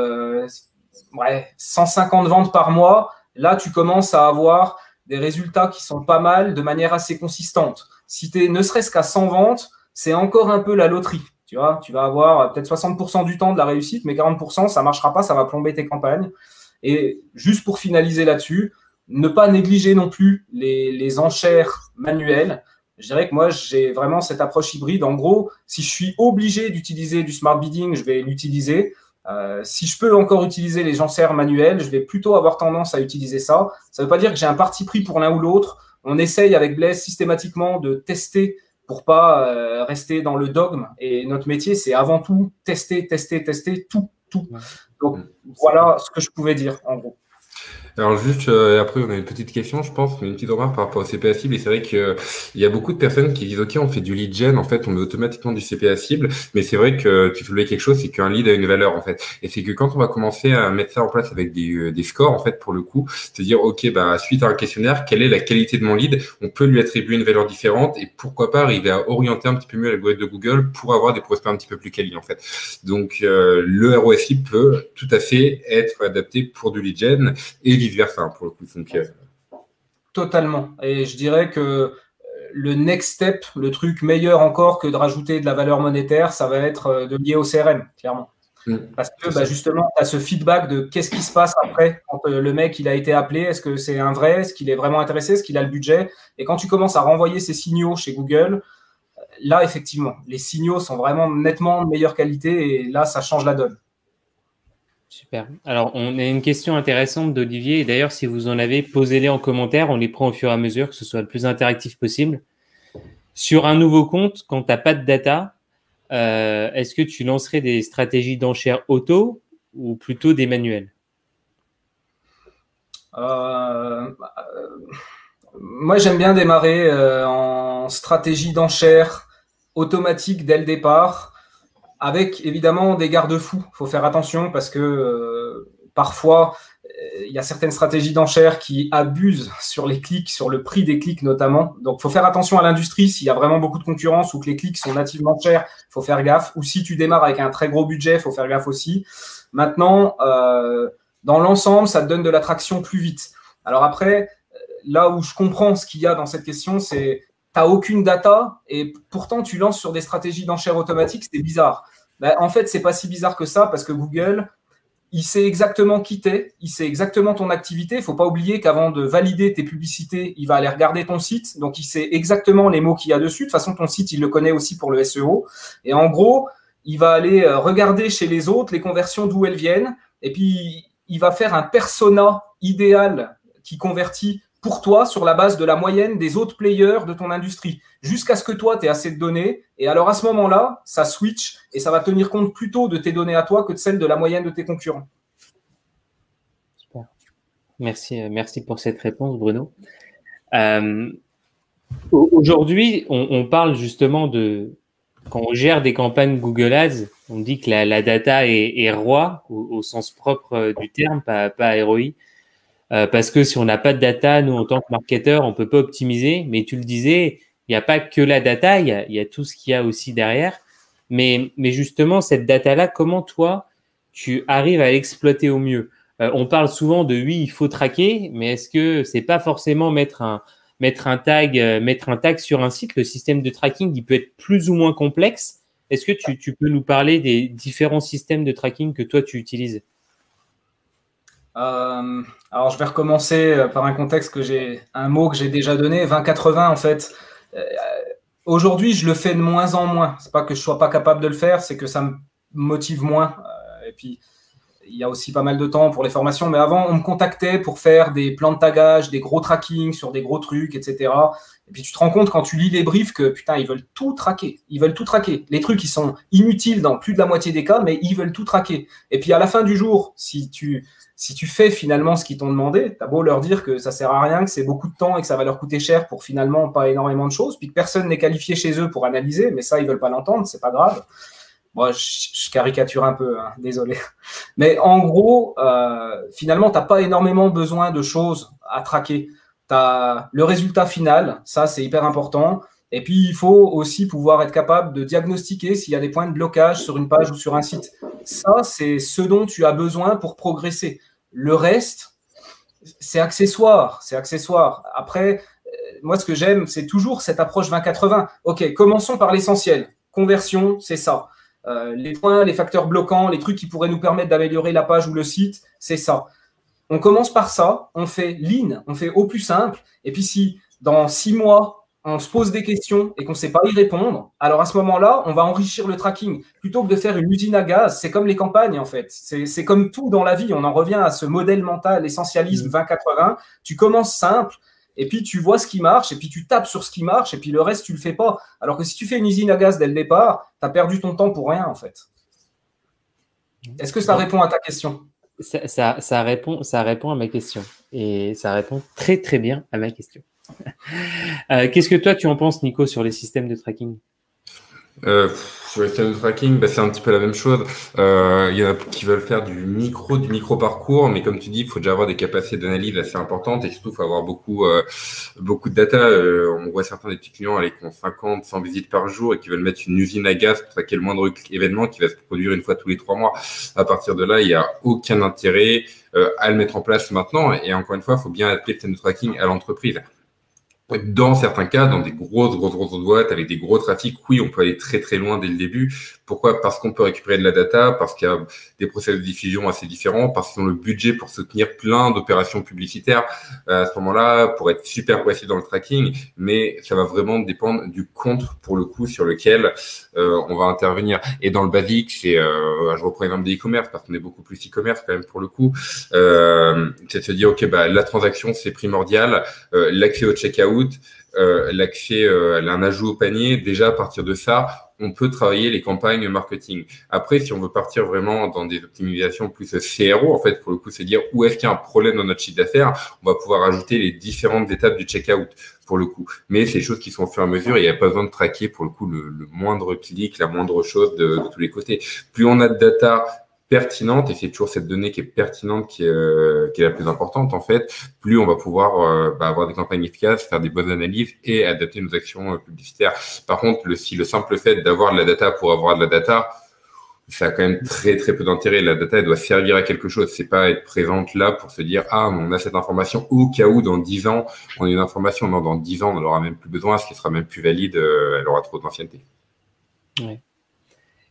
150 ventes par mois, là, tu commences à avoir des résultats qui sont pas mal de manière assez consistante. Si tu es ne serait-ce qu'à 100 ventes, c'est encore un peu la loterie. Tu vois, tu vas avoir peut-être 60% du temps de la réussite, mais 40%, ça marchera pas, ça va plomber tes campagnes. Et juste pour finaliser là-dessus, ne pas négliger non plus les enchères manuelles. Je dirais que moi, j'ai vraiment cette approche hybride. En gros, si je suis obligé d'utiliser du smart bidding, je vais l'utiliser. Si je peux encore utiliser les enchères manuelles, je vais plutôt avoir tendance à utiliser ça. Ça ne veut pas dire que j'ai un parti pris pour l'un ou l'autre. On essaye avec Blaise systématiquement de tester pour pas rester dans le dogme. Et notre métier, c'est avant tout tester tout. Donc, voilà ce que je pouvais dire, en gros. Alors juste après on a une petite question je pense, mais une petite remarque par rapport au CPA cible et c'est vrai que il y a beaucoup de personnes qui disent ok on fait du lead gen en fait on met automatiquement du CPA cible mais c'est vrai que tu soulevais quelque chose c'est qu'un lead a une valeur en fait et c'est que quand on va commencer à mettre ça en place avec des scores en fait pour le coup c'est dire ok suite à un questionnaire quelle est la qualité de mon lead, on peut lui attribuer une valeur différente et pourquoi pas arriver à orienter un petit peu mieux l'algorithme de Google pour avoir des prospects un petit peu plus quali en fait donc le ROS cible peut tout à fait être adapté pour du lead gen et vice-versa pour le coup. Donc, Totalement. Et je dirais que le next step, le truc meilleur encore que de rajouter de la valeur monétaire, ça va être de lier au CRM, clairement. Parce que justement, tu as ce feedback de qu'est-ce qui se passe après quand le mec il a été appelé, est-ce que c'est un vrai, est-ce qu'il est vraiment intéressé, est-ce qu'il a le budget. Et quand tu commences à renvoyer ces signaux chez Google, là, effectivement, les signaux sont vraiment nettement de meilleure qualité et là, ça change la donne. Super. Alors, on a une question intéressante d'Olivier. Et d'ailleurs, si vous en avez, posez-les en commentaire. On les prend au fur et à mesure, que ce soit le plus interactif possible. Sur un nouveau compte, quand tu n'as pas de data, est-ce que tu lancerais des stratégies d'enchères auto ou plutôt des manuels? Moi, j'aime bien démarrer en en stratégie d'enchère automatique dès le départ, avec évidemment des garde-fous. Il faut faire attention parce que parfois, il y a certaines stratégies d'enchères qui abusent sur les clics, sur le prix des clics notamment. Donc, il faut faire attention à l'industrie. S'il y a vraiment beaucoup de concurrence ou que les clics sont nativement chers, il faut faire gaffe. Ou si tu démarres avec un très gros budget, il faut faire gaffe aussi. Maintenant, dans l'ensemble, ça te donne de l'attraction plus vite. Alors après, là où je comprends ce qu'il y a dans cette question, c'est tu n'as aucune data et pourtant tu lances sur des stratégies d'enchères automatiques, c'est bizarre. Ben, en fait, c'est pas si bizarre que ça parce que Google, il sait exactement qui t'es, il sait exactement ton activité. Il ne faut pas oublier qu'avant de valider tes publicités, il va aller regarder ton site. Donc, il sait exactement les mots qu'il y a dessus. De toute façon, ton site, il le connaît aussi pour le SEO. Et en gros, il va aller regarder chez les autres les conversions d'où elles viennent. Et puis, il va faire un persona idéal qui convertit pour toi sur la base de la moyenne des autres players de ton industrie, jusqu'à ce que toi, tu aies assez de données. Et alors, à ce moment-là, ça switch et ça va tenir compte plutôt de tes données à toi que de celles de la moyenne de tes concurrents. Super. Merci pour cette réponse, Bruno. Aujourd'hui, on parle justement de… Quand on gère des campagnes Google Ads, on dit que la data est roi, au sens propre du terme, pas ROI. Parce que si on n'a pas de data, nous, en tant que marketeur, on peut pas optimiser. Mais tu le disais, il n'y a pas que la data, il y a tout ce qu'il y a aussi derrière. Mais justement, cette data-là, comment toi, tu arrives à l'exploiter au mieux? On parle souvent de oui, il faut traquer, mais est-ce que c'est pas forcément mettre un tag sur un site? Le système de tracking, il peut être plus ou moins complexe. Est-ce que tu peux nous parler des différents systèmes de tracking que toi, tu utilises? Alors, je vais recommencer par un mot que j'ai déjà donné, 20-80 en fait. Aujourd'hui, je le fais de moins en moins. C'est pas que je sois pas capable de le faire, c'est que ça me motive moins. Et puis, il y a aussi pas mal de temps pour les formations. Mais avant, on me contactait pour faire des plans de tagage, des gros tracking sur des gros trucs, etc. Et puis, tu te rends compte quand tu lis les briefs que, putain, ils veulent tout traquer. Ils veulent tout traquer. Les trucs, ils sont inutiles dans plus de la moitié des cas, mais ils veulent tout traquer. Et puis, à la fin du jour, si tu fais finalement ce qu'ils t'ont demandé, t'as beau leur dire que ça sert à rien, que c'est beaucoup de temps et que ça va leur coûter cher pour finalement pas énormément de choses, puis que personne n'est qualifié chez eux pour analyser, mais ça, ils veulent pas l'entendre, c'est pas grave. Moi, je caricature un peu, hein, désolé. Mais en gros, finalement, t'as pas énormément besoin de choses à traquer. T'as le résultat final, ça, c'est hyper important. Et puis, il faut aussi pouvoir être capable de diagnostiquer s'il y a des points de blocage sur une page ou sur un site. Ça, c'est ce dont tu as besoin pour progresser. Le reste, c'est accessoire. C'est accessoire. Après, moi, ce que j'aime, c'est toujours cette approche 20-80. OK, commençons par l'essentiel. Conversion, c'est ça. Les points, les facteurs bloquants, les trucs qui pourraient nous permettre d'améliorer la page ou le site, c'est ça. On commence par ça, on fait lean, on fait au plus simple. Et puis, si dans 6 mois, on se pose des questions et qu'on ne sait pas y répondre, alors à ce moment-là, on va enrichir le tracking. Plutôt que de faire une usine à gaz, c'est comme les campagnes en fait. C'est comme tout dans la vie, on en revient à ce modèle mental, essentialisme 20-80. Tu commences simple et puis tu vois ce qui marche et puis tu tapes sur ce qui marche et puis le reste, tu ne le fais pas. Alors que si tu fais une usine à gaz dès le départ, tu as perdu ton temps pour rien en fait. Est-ce que ça répond à ta question ? Ça répond à ma question et ça répond très très bien à ma question. Qu'est-ce que toi tu en penses, Nico, sur les systèmes de tracking? Sur les systèmes de tracking, c'est un petit peu la même chose. Il y en a qui veulent faire du micro parcours, mais comme tu dis, il faut déjà avoir des capacités d'analyse assez importantes et surtout, il faut avoir beaucoup de data. On voit certains des petits clients qui ont 50, 100 visites par jour et qui veulent mettre une usine à gaz pour traquer le moindre événement qui va se produire une fois tous les 3 mois. À partir de là, il n'y a aucun intérêt à le mettre en place maintenant. Et encore une fois, il faut bien adapter le système de tracking à l'entreprise. Dans certains cas, dans des grosses boîtes avec des gros trafics, oui, on peut aller très très loin dès le début. Pourquoi? Parce qu'on peut récupérer de la data, parce qu'il y a des process de diffusion assez différents, parce qu'ils ont le budget pour soutenir plein d'opérations publicitaires à ce moment-là, pour être super précis dans le tracking. Mais ça va vraiment dépendre du compte pour le coup sur lequel on va intervenir. Et dans le basique, je reprends l'exemple des e-commerce parce qu'on est beaucoup plus e-commerce quand même pour le coup. C'est de se dire ok, la transaction c'est primordial, l'accès au checkout. L'accès à un ajout au panier, déjà à partir de ça, on peut travailler les campagnes marketing. Après, si on veut partir vraiment dans des optimisations plus CRO, en fait, pour le coup, c'est dire où est-ce qu'il y a un problème dans notre chiffre d'affaires, on va pouvoir ajouter les différentes étapes du checkout, pour le coup. Mais c'est des choses qui sont au fur et à mesure et il n'y a pas besoin de traquer, pour le coup, le moindre clic, la moindre chose de tous les côtés. Plus on a de data pertinente, et c'est toujours cette donnée qui est pertinente qui est la plus importante en fait, plus on va pouvoir avoir des campagnes efficaces, faire des bonnes analyses et adapter nos actions publicitaires. Par contre, le simple fait d'avoir de la data pour avoir de la data, ça a quand même très très peu d'intérêt. La data, elle doit servir à quelque chose. C'est pas être présente là pour se dire on a cette information au cas où dans 10 ans on a une information. Non, dans 10 ans on n'en aura même plus besoin, ce qui sera même plus valide, elle aura trop d'ancienneté. Ouais.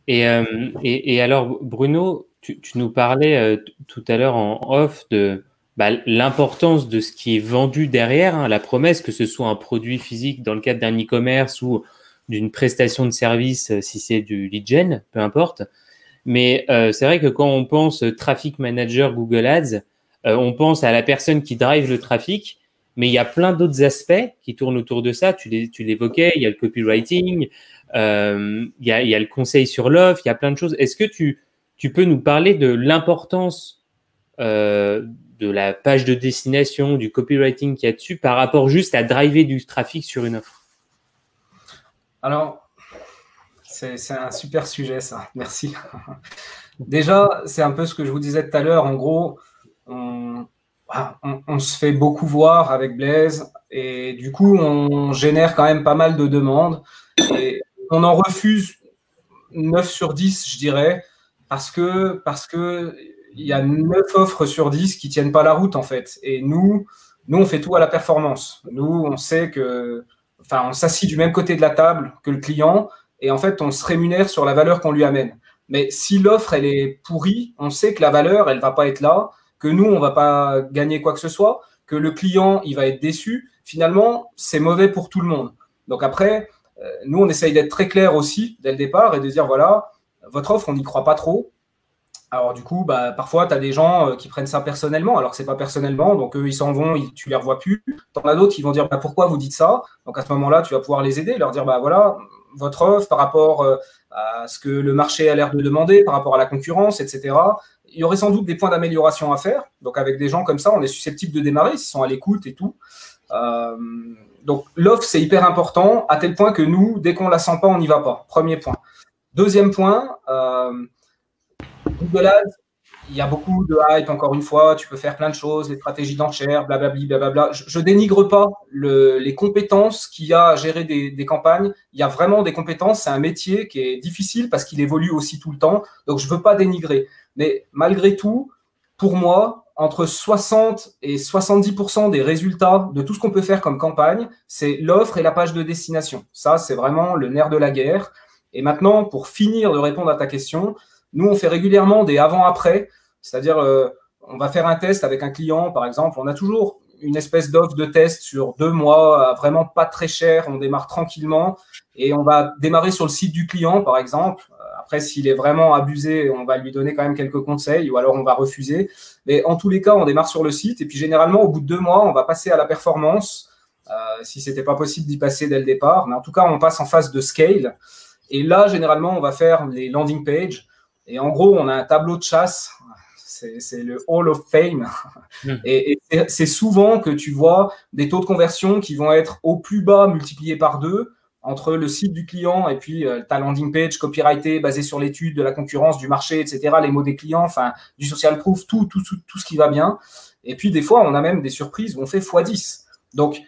Et alors, Bruno, tu nous parlais tout à l'heure en off de l'importance de ce qui est vendu derrière, hein, la promesse, que ce soit un produit physique dans le cadre d'un e-commerce ou d'une prestation de service, si c'est du lead gen, peu importe. Mais c'est vrai que quand on pense traffic manager Google Ads, on pense à la personne qui drive le trafic, mais il y a plein d'autres aspects qui tournent autour de ça. Tu l'évoquais, il y a le copywriting, il y a le conseil sur l'offre, il y a plein de choses. Est-ce que tu peux nous parler de l'importance de la page de destination, du copywriting qu'il y a dessus par rapport juste à driver du trafic sur une offre? Alors, c'est un super sujet ça, merci. Déjà, c'est un peu ce que je vous disais tout à l'heure. En gros, on se fait beaucoup voir avec Blaise et du coup, on génère quand même pas mal de demandes et on en refuse 9 sur 10, je dirais, parce que il y a 9 offres sur 10 qui tiennent pas la route en fait. Et nous, on fait tout à la performance. Nous, on sait on s'assit du même côté de la table que le client et en fait, on se rémunère sur la valeur qu'on lui amène. Mais si l'offre, elle est pourrie, on sait que la valeur, elle va pas être là, que nous, on va pas gagner quoi que ce soit, que le client, il va être déçu. Finalement, c'est mauvais pour tout le monde. Donc après, nous, on essaye d'être très clair aussi dès le départ et de dire, voilà, votre offre, on n'y croit pas trop. Alors du coup, parfois, tu as des gens qui prennent ça personnellement, alors que c'est pas personnellement, donc eux, ils s'en vont, tu les revois plus. Tu en as d'autres qui vont dire, pourquoi vous dites ça? Donc à ce moment-là, tu vas pouvoir les aider, leur dire, voilà, votre offre par rapport à ce que le marché a l'air de demander, par rapport à la concurrence, etc. Il y aurait sans doute des points d'amélioration à faire. Donc avec des gens comme ça, on est susceptible de démarrer, s'ils sont à l'écoute et tout. Donc l'offre, c'est hyper important, à tel point que nous, dès qu'on la sent pas, on n'y va pas. Premier point. Deuxième point, Google Ads, il y a beaucoup de hype, encore une fois, tu peux faire plein de choses, les stratégies d'enchères, blablabla, blablabla. Je dénigre pas les compétences qu'il y a à gérer des campagnes. Il y a vraiment des compétences, c'est un métier qui est difficile parce qu'il évolue aussi tout le temps, donc je veux pas dénigrer. Mais malgré tout, pour moi, entre 60 et 70% des résultats de tout ce qu'on peut faire comme campagne, c'est l'offre et la page de destination. Ça, c'est vraiment le nerf de la guerre. Et maintenant, pour finir de répondre à ta question, nous, on fait régulièrement des avant-après, c'est-à-dire on va faire un test avec un client, par exemple. On a toujours une espèce d'offre de test sur 2 mois, vraiment pas très cher. On démarre tranquillement et on va démarrer sur le site du client, par exemple. Après, s'il est vraiment abusé, on va lui donner quand même quelques conseils ou alors on va refuser. Mais en tous les cas, on démarre sur le site et puis généralement, au bout de 2 mois, on va passer à la performance si c'était pas possible d'y passer dès le départ. Mais en tout cas, on passe en phase de scale. Et là, généralement, on va faire les landing pages. Et en gros, on a un tableau de chasse, c'est le Hall of Fame. Et c'est souvent que tu vois des taux de conversion qui vont être au plus bas multipliés par 2 entre le site du client et puis ta landing page copyrightée basée sur l'étude de la concurrence, du marché, etc., les mots des clients, enfin, du social proof, tout ce qui va bien. Et puis, des fois, on a même des surprises où on fait x10. Donc,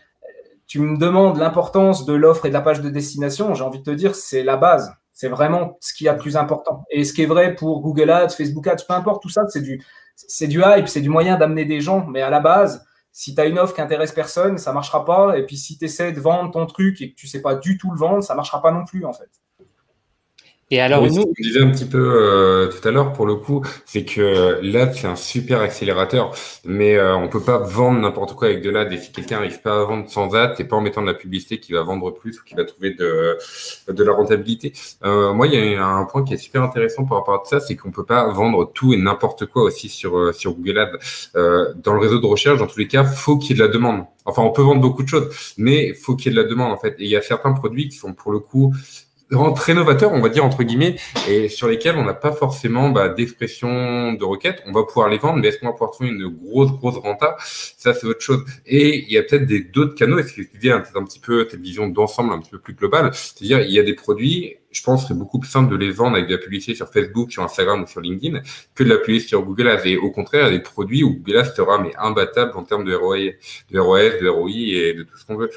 tu me demandes l'importance de l'offre et de la page de destination. J'ai envie de te dire, c'est la base. C'est vraiment ce qu'il y a de plus important. Et ce qui est vrai pour Google Ads, Facebook Ads, peu importe, tout ça, c'est du hype, c'est du moyen d'amener des gens. Mais à la base, si tu as une offre qui intéresse personne, ça ne marchera pas. Et puis, si tu essaies de vendre ton truc et que tu ne sais pas du tout le vendre, ça ne marchera pas non plus, en fait. Et alors, oui, nous, on disait un petit peu tout à l'heure, pour le coup, c'est que l'ad, c'est un super accélérateur, mais on peut pas vendre n'importe quoi avec de l'ad. Et si quelqu'un n'arrive pas à vendre sans ad, c'est pas en mettant de la publicité qu'il va vendre plus ou qu'il va trouver de la rentabilité. Moi, il y a un point qui est super intéressant par rapport à ça, c'est qu'on peut pas vendre tout et n'importe quoi aussi sur Google Ads. Dans le réseau de recherche, dans tous les cas, faut qu'il y ait de la demande. Enfin, on peut vendre beaucoup de choses, mais faut qu'il y ait de la demande, en fait. Et il y a certains produits qui sont, pour le coup, vraiment très novateurs, on va dire, entre guillemets, et sur lesquels on n'a pas forcément d'expression de requête. On va pouvoir les vendre, mais est-ce qu'on va pouvoir trouver une grosse renta? Ça, c'est autre chose. Et il y a peut-être d'autres canaux, est-ce que tu dis un petit peu cette vision d'ensemble un petit peu plus globale? C'est-à-dire, il y a des produits, je pense, serait beaucoup plus simple de les vendre avec de la publicité sur Facebook, sur Instagram ou sur LinkedIn que de la publicité sur Google Ads. Et au contraire, il y a des produits où Google Ads sera mais imbattable en termes de ROI, de ROS, de ROI et de tout ce qu'on veut.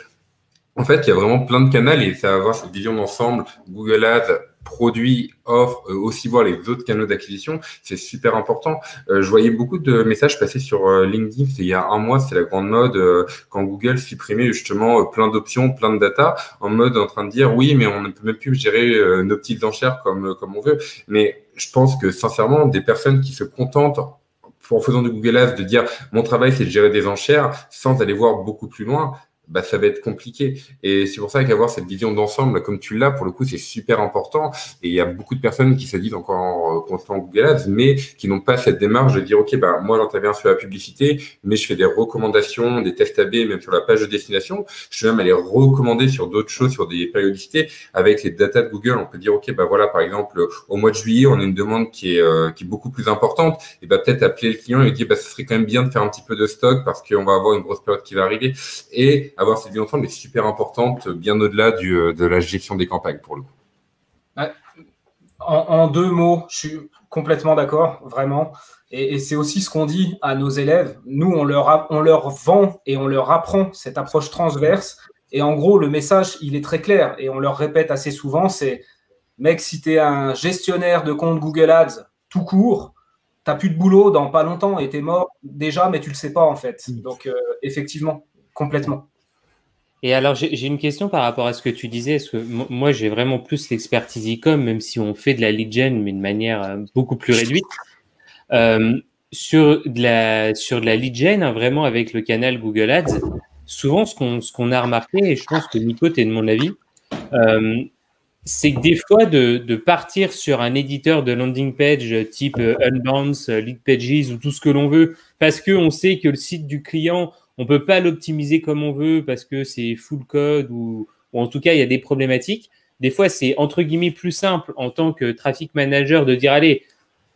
En fait, il y a vraiment plein de canaux et ça va avoir cette vision d'ensemble. Google Ads, produits, offres, aussi voir les autres canaux d'acquisition, c'est super important. Je voyais beaucoup de messages passer sur LinkedIn, il y a un mois, c'est la grande mode, quand Google supprimait justement plein d'options, plein de data, en mode en train de dire oui, mais on ne peut même plus gérer nos petites enchères comme on veut. Mais je pense que sincèrement, des personnes qui se contentent en faisant du Google Ads de dire mon travail c'est de gérer des enchères sans aller voir beaucoup plus loin, bah, ça va être compliqué. Et c'est pour ça qu'avoir cette vision d'ensemble, comme tu l'as, pour le coup, c'est super important. Et il y a beaucoup de personnes qui se disent encore en constant Google Ads, mais qui n'ont pas cette démarche de dire, OK, bah, moi, j'interviens sur la publicité, mais je fais des recommandations, des tests AB, même sur la page de destination. Je vais même aller recommander sur d'autres choses, sur des périodicités. Avec les data de Google, on peut dire, OK, bah, voilà, par exemple, au mois de juillet, on a une demande qui est beaucoup plus importante. Et bah, peut-être appeler le client et lui dire, bah, ce serait quand même bien de faire un petit peu de stock parce qu'on va avoir une grosse période qui va arriver. Et avoir cette vision d'ensemble est super importante, bien au-delà de la gestion des campagnes, pour le coup. Ouais. En deux mots, je suis complètement d'accord, vraiment. Et c'est aussi ce qu'on dit à nos élèves. Nous, on leur vend et on leur apprend cette approche transverse. Et en gros, le message, il est très clair. Et on leur répète assez souvent, c'est « Mec, si tu es un gestionnaire de compte Google Ads tout court, tu n'as plus de boulot dans pas longtemps et tu es mort déjà, mais tu ne le sais pas en fait. » Donc, effectivement, complètement. Et alors, j'ai une question par rapport à ce que tu disais, parce que moi, j'ai vraiment plus l'expertise e-com, même si on fait de la lead gen, mais de manière beaucoup plus réduite. Sur de la lead gen, hein, vraiment avec le canal Google Ads, souvent, ce qu'on a remarqué, et je pense que Nico, tu es de mon avis, c'est que des fois, de partir sur un éditeur de landing page type Unbounce, Leadpages ou tout ce que l'on veut, parce qu'on sait que le site du client, on peut pas l'optimiser comme on veut parce que c'est full code ou en tout cas, il y a des problématiques. Des fois, c'est entre guillemets plus simple en tant que traffic manager de dire, allez,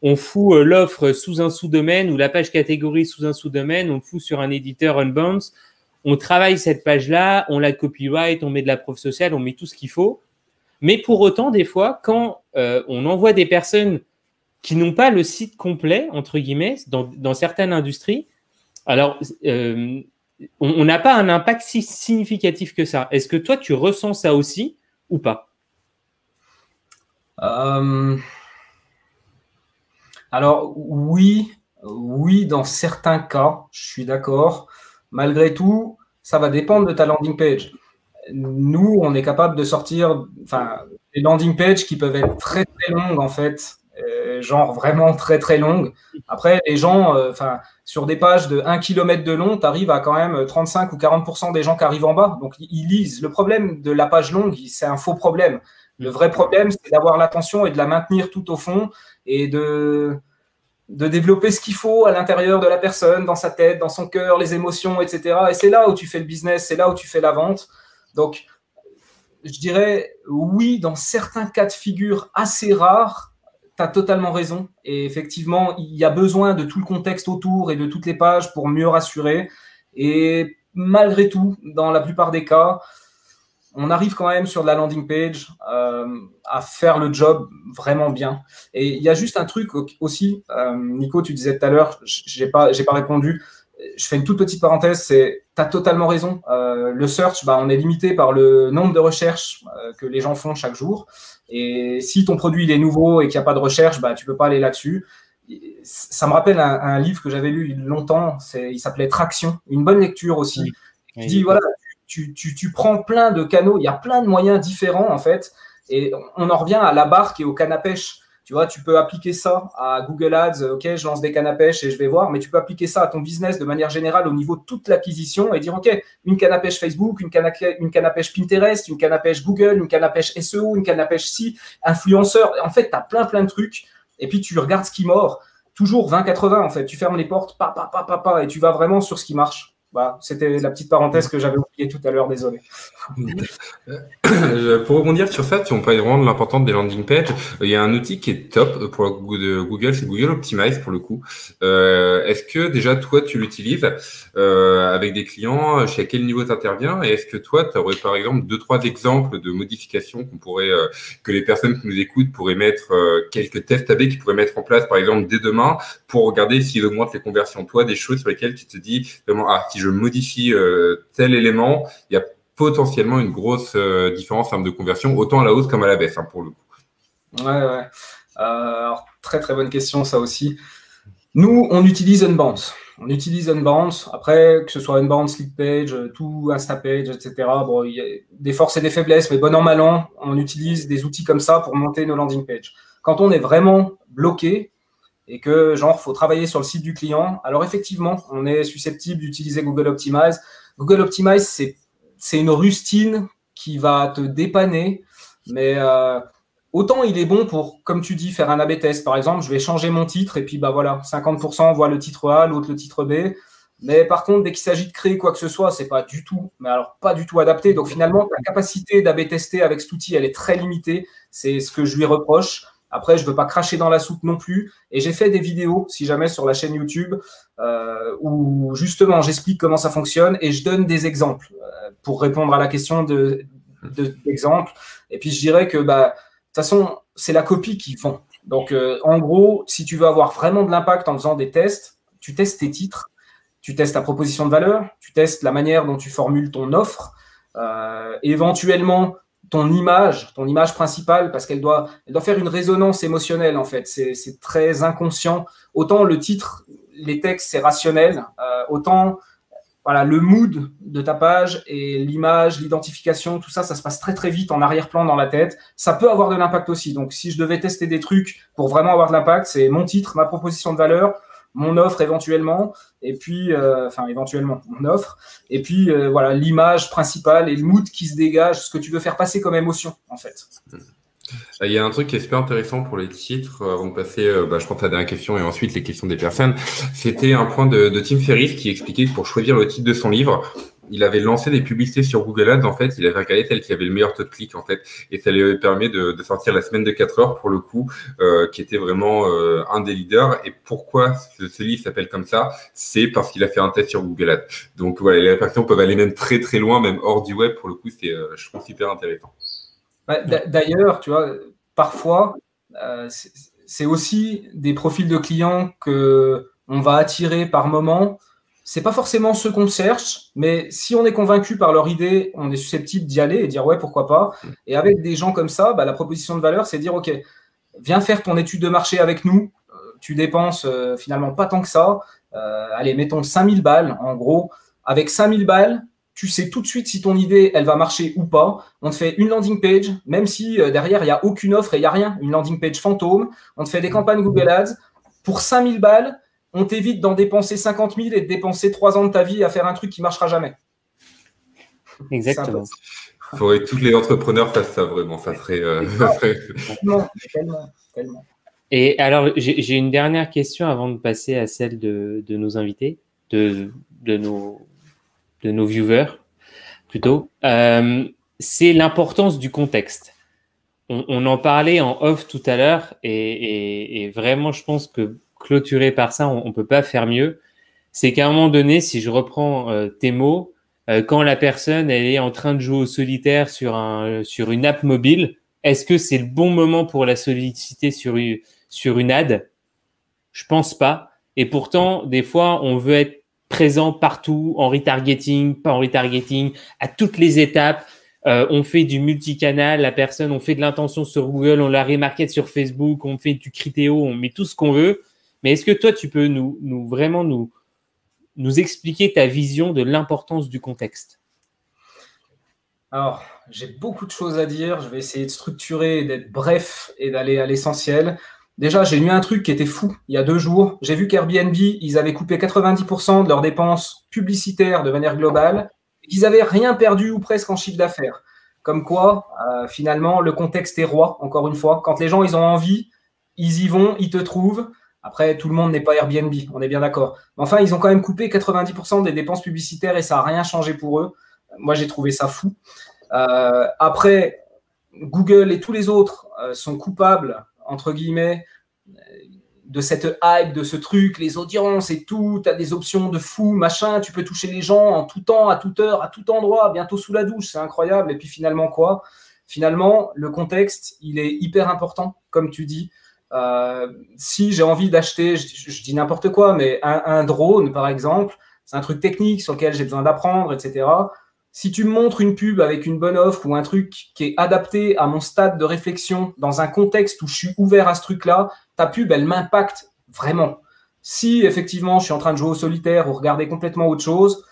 on fout l'offre sous un sous-domaine ou la page catégorie sous un sous-domaine, on le fout sur un éditeur Unbounce, on travaille cette page-là, on la copyright, on met de la preuve sociale, on met tout ce qu'il faut. Mais pour autant, des fois, quand on envoie des personnes qui n'ont pas le site complet, entre guillemets, dans certaines industries, alors, on n'a pas un impact si significatif que ça. Est-ce que toi, tu ressens ça aussi ou pas? Alors, oui, dans certains cas, je suis d'accord. Malgré tout, ça va dépendre de ta landing page. Nous, on est capable de sortir des landing pages qui peuvent être très, très longues, en fait. Genre vraiment très, très longues. Après, les gens, sur des pages de 1 km de long, tu arrives à quand même 35 ou 40% des gens qui arrivent en bas. Donc, ils lisent. Le problème de la page longue, c'est un faux problème. Le vrai problème, c'est d'avoir l'attention et de la maintenir tout au fond et de développer ce qu'il faut à l'intérieur de la personne, dans sa tête, dans son cœur, les émotions, etc. Et c'est là où tu fais le business, c'est là où tu fais la vente. Donc, je dirais oui, dans certains cas de figure assez rares, tu as totalement raison. Et effectivement, il y a besoin de tout le contexte autour et de toutes les pages pour mieux rassurer. Et malgré tout, dans la plupart des cas, on arrive quand même sur de la landing page à faire le job vraiment bien. Et il y a juste un truc aussi, Nico, tu disais tout à l'heure, j'ai pas répondu. Je fais une toute petite parenthèse, tu as totalement raison. Le search, on est limité par le nombre de recherches que les gens font chaque jour. Et si ton produit il est nouveau et qu'il n'y a pas de recherche, tu peux pas aller là-dessus. Ça me rappelle un livre que j'avais lu il y a longtemps, il s'appelait Traction, une bonne lecture aussi. Oui. Il dit, voilà, tu prends plein de canaux, il y a plein de moyens différents en fait. Et on en revient à la barque et au canne à pêche. Tu vois, tu peux appliquer ça à Google Ads, ok, je lance des cannes à pêche et je vais voir, mais tu peux appliquer ça à ton business de manière générale au niveau de toute l'acquisition et dire, ok, une canne à pêche Facebook, une canne à pêche Pinterest, une canne à pêche Google, une canne à pêche SEO, une canne à pêche influenceur. En fait, tu as plein de trucs et puis tu regardes ce qui mord. Toujours 20-80 en fait, tu fermes les portes, et tu vas vraiment sur ce qui marche. Bah, c'était la petite parenthèse que j'avais oubliée tout à l'heure, désolé. Pour rebondir sur ça, si on parle vraiment de l'importance des landing pages, il y a un outil qui est top pour Google, c'est Google Optimize pour le coup. Est-ce que déjà toi tu l'utilises avec des clients, chez quel niveau tu interviens, et est-ce que toi tu aurais par exemple 2-3 exemples de modifications qu'on pourrait, que les personnes qui nous écoutent pourraient mettre, quelques tests AB qu'ils pourraient mettre en place par exemple dès demain pour regarder s'ils augmentent les conversions. Toi, des choses sur lesquelles tu te dis vraiment, si je modifie tel élément, il y a potentiellement une grosse différence en termes de conversion, autant à la hausse comme à la baisse, pour le coup. Ouais. Alors, très très bonne question, ça aussi. Nous, on utilise Unbounce. Après, que ce soit Unbounce, Leadpage, tout Instapage, etc. Bon, il y a des forces et des faiblesses, mais bon an, mal an, on utilise des outils comme ça pour monter nos landing pages. Quand on est vraiment bloqué et que, genre, faut travailler sur le site du client, alors effectivement, on est susceptible d'utiliser Google Optimize. Google Optimize, c'est une rustine qui va te dépanner, mais autant il est bon pour, comme tu dis, faire un A/B test. Par exemple, je vais changer mon titre et puis bah voilà, 50% voit le titre A, l'autre le titre B. Mais par contre, dès qu'il s'agit de créer quoi que ce soit, c'est pas du tout, mais alors pas du tout adapté. Donc finalement, ta capacité d'A/B tester avec cet outil, elle est très limitée. C'est ce que je lui reproche. Après, je veux pas cracher dans la soupe non plus. Et j'ai fait des vidéos, si jamais, sur la chaîne YouTube, où justement, j'explique comment ça fonctionne et je donne des exemples pour répondre à la question d'exemples. Et puis, je dirais que, bah, de toute façon, c'est la copie qui vend. Donc, en gros, si tu veux avoir vraiment de l'impact en faisant des tests, tu testes tes titres, tu testes ta proposition de valeur, tu testes la manière dont tu formules ton offre, éventuellement ton image principale, parce qu'elle doit faire une résonance émotionnelle, en fait. C'est très inconscient. Autant le titre, les textes, c'est rationnel, autant voilà, le mood de ta page et l'image, l'identification, tout ça, ça se passe très très vite en arrière-plan dans la tête. Ça peut avoir de l'impact aussi. Donc, si je devais tester des trucs pour vraiment avoir de l'impact, c'est mon titre, ma proposition de valeur, mon offre éventuellement, et puis, éventuellement, mon offre, et puis, voilà, l'image principale et le mood qui se dégage, ce que tu veux faire passer comme émotion, en fait. Il y a un truc qui est super intéressant pour les titres, avant de passer, je pense à la dernière question et ensuite les questions des personnes. C'était un point de Tim Ferriss qui expliquait que pour choisir le titre de son livre, il avait lancé des publicités sur Google Ads, en fait. Il avait regardé celle qui avait le meilleur taux de clic, en fait. Et ça lui permet de sortir la semaine de 4 heures, pour le coup, qui était vraiment un des leaders. Et pourquoi ce livre s'appelle comme ça? C'est parce qu'il a fait un test sur Google Ads. Donc, voilà, les répercussions peuvent aller même très, très loin, même hors du web. Pour le coup, je trouve super intéressant. D'ailleurs, tu vois, parfois, c'est aussi des profils de clients que on va attirer par moment. C'est pas forcément ceux qu'on cherche, mais si on est convaincu par leur idée, on est susceptible d'y aller et dire ouais, pourquoi pas. Et avec des gens comme ça, la proposition de valeur, c'est dire ok, viens faire ton étude de marché avec nous. Tu dépenses finalement pas tant que ça. Allez, mettons 5000 balles en gros. Avec 5000 balles, tu sais tout de suite si ton idée, elle va marcher ou pas. On te fait une landing page, même si derrière, il n'y a aucune offre et il n'y a rien. Une landing page fantôme. On te fait des campagnes Google Ads. Pour 5000 balles, on t'évite d'en dépenser 50 000 et de dépenser 3 ans de ta vie à faire un truc qui ne marchera jamais. Exactement. Il faudrait que tous les entrepreneurs fassent ça, vraiment. Ça serait… Tellement. Et alors, j'ai une dernière question avant de passer à celle de nos invités, de nos viewers, plutôt. C'est l'importance du contexte. On en parlait en off tout à l'heure et vraiment, je pense que clôturé par ça, on peut pas faire mieux. C'est qu'à un moment donné, si je reprends tes mots, quand la personne elle est en train de jouer au solitaire sur une app mobile, est-ce que c'est le bon moment pour la solliciter sur une ad? Je pense pas. Et pourtant, des fois, on veut être présent partout, en retargeting, pas en retargeting, à toutes les étapes. On fait du multicanal, la personne, on fait de l'intention sur Google, on la remarket sur Facebook, on fait du Criteo, on met tout ce qu'on veut. Mais est-ce que toi, tu peux nous expliquer ta vision de l'importance du contexte? Alors, j'ai beaucoup de choses à dire. Je vais essayer de structurer, d'être bref et d'aller à l'essentiel. Déjà, j'ai lu un truc qui était fou il y a 2 jours. J'ai vu qu'Airbnb, ils avaient coupé 90% de leurs dépenses publicitaires de manière globale et qu'ils n'avaient rien perdu ou presque en chiffre d'affaires. Comme quoi, finalement, le contexte est roi, encore une fois. Quand les gens, ils ont envie, ils y vont, ils te trouvent. Après, tout le monde n'est pas Airbnb, on est bien d'accord. Mais enfin, ils ont quand même coupé 90% des dépenses publicitaires et ça n'a rien changé pour eux. Moi, j'ai trouvé ça fou. Après, Google et tous les autres sont coupables, entre guillemets, de cette hype, de ce truc, les audiences et tout, tu as des options de fou, machin, tu peux toucher les gens en tout temps, à toute heure, à tout endroit, bientôt sous la douche, c'est incroyable. Et puis finalement quoi? Finalement, le contexte, il est hyper important, comme tu dis. Si j'ai envie d'acheter, je dis n'importe quoi, mais un drone, par exemple, c'est un truc technique sur lequel j'ai besoin d'apprendre, etc. Si tu me montres une pub avec une bonne offre ou un truc qui est adapté à mon stade de réflexion dans un contexte où je suis ouvert à ce truc-là, ta pub, elle m'impacte vraiment. Si effectivement, je suis en train de jouer au solitaire ou regarder complètement autre chose,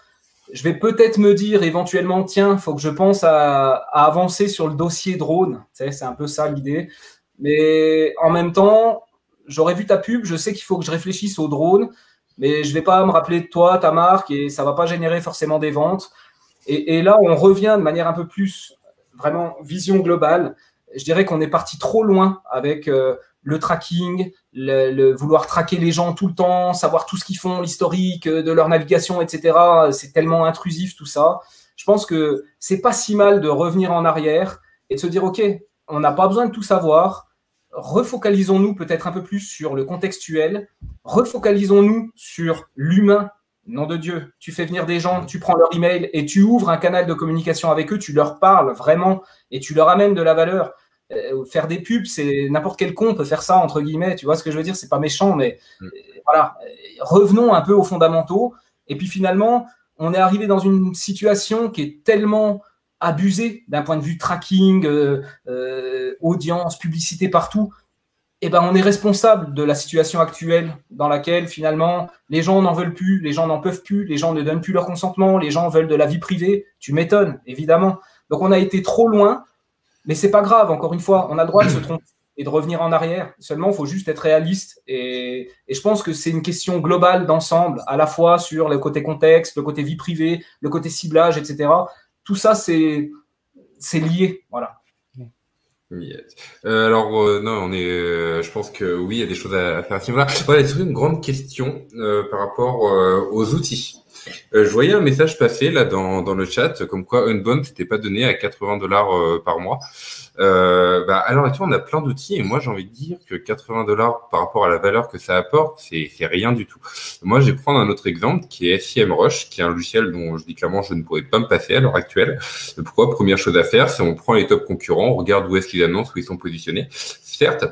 je vais peut-être me dire éventuellement, tiens, il faut que je pense à avancer sur le dossier drone. Tu sais, c'est un peu ça l'idée. Mais en même temps, j'aurais vu ta pub, je sais qu'il faut que je réfléchisse au drone, mais je ne vais pas me rappeler de toi, ta marque, et ça ne va pas générer forcément des ventes. Et là, on revient de manière un peu plus, vraiment, vision globale. Je dirais qu'on est parti trop loin avec le tracking, le vouloir traquer les gens tout le temps, savoir tout ce qu'ils font, l'historique de leur navigation, etc. C'est tellement intrusif tout ça. Je pense que c'est pas si mal de revenir en arrière et de se dire, OK, on n'a pas besoin de tout savoir. Refocalisons-nous peut-être un peu plus sur le contextuel. Refocalisons-nous sur l'humain. Nom de Dieu, tu fais venir des gens, tu prends leur email et tu ouvres un canal de communication avec eux, tu leur parles vraiment et tu leur amènes de la valeur. Faire des pubs, c'est n'importe quel con peut faire ça, entre guillemets, tu vois ce que je veux dire, c'est pas méchant, mais voilà, revenons un peu aux fondamentaux. Et puis finalement, on est arrivé dans une situation qui est tellement abusée d'un point de vue tracking, audience, publicité partout. Eh ben, on est responsable de la situation actuelle dans laquelle, finalement, les gens n'en veulent plus, les gens n'en peuvent plus, les gens ne donnent plus leur consentement, les gens veulent de la vie privée. Tu m'étonnes, évidemment. Donc, on a été trop loin, mais c'est pas grave, encore une fois. On a le droit de se tromper et de revenir en arrière. Seulement, il faut juste être réaliste. Et je pense que c'est une question globale d'ensemble, à la fois sur le côté contexte, le côté vie privée, le côté ciblage, etc. Tout ça, c'est lié, voilà. Yes. Alors non, je pense que oui, il y a des choses à faire à ce niveau-là. Voilà, c'est une grande question par rapport aux outils. Je voyais un message passer là dans le chat comme quoi Unbound c'était pas donné à $80 par mois. Alors actuellement on a plein d'outils et moi j'ai envie de dire que $80 par rapport à la valeur que ça apporte, c'est rien du tout. Moi je vais prendre un autre exemple qui est SEMrush, qui est un logiciel dont je dis clairement je ne pourrais pas me passer à l'heure actuelle. Pourquoi? Première chose à faire, c'est on prend les top concurrents, on regarde où est-ce qu'ils annoncent, où ils sont positionnés. Certes,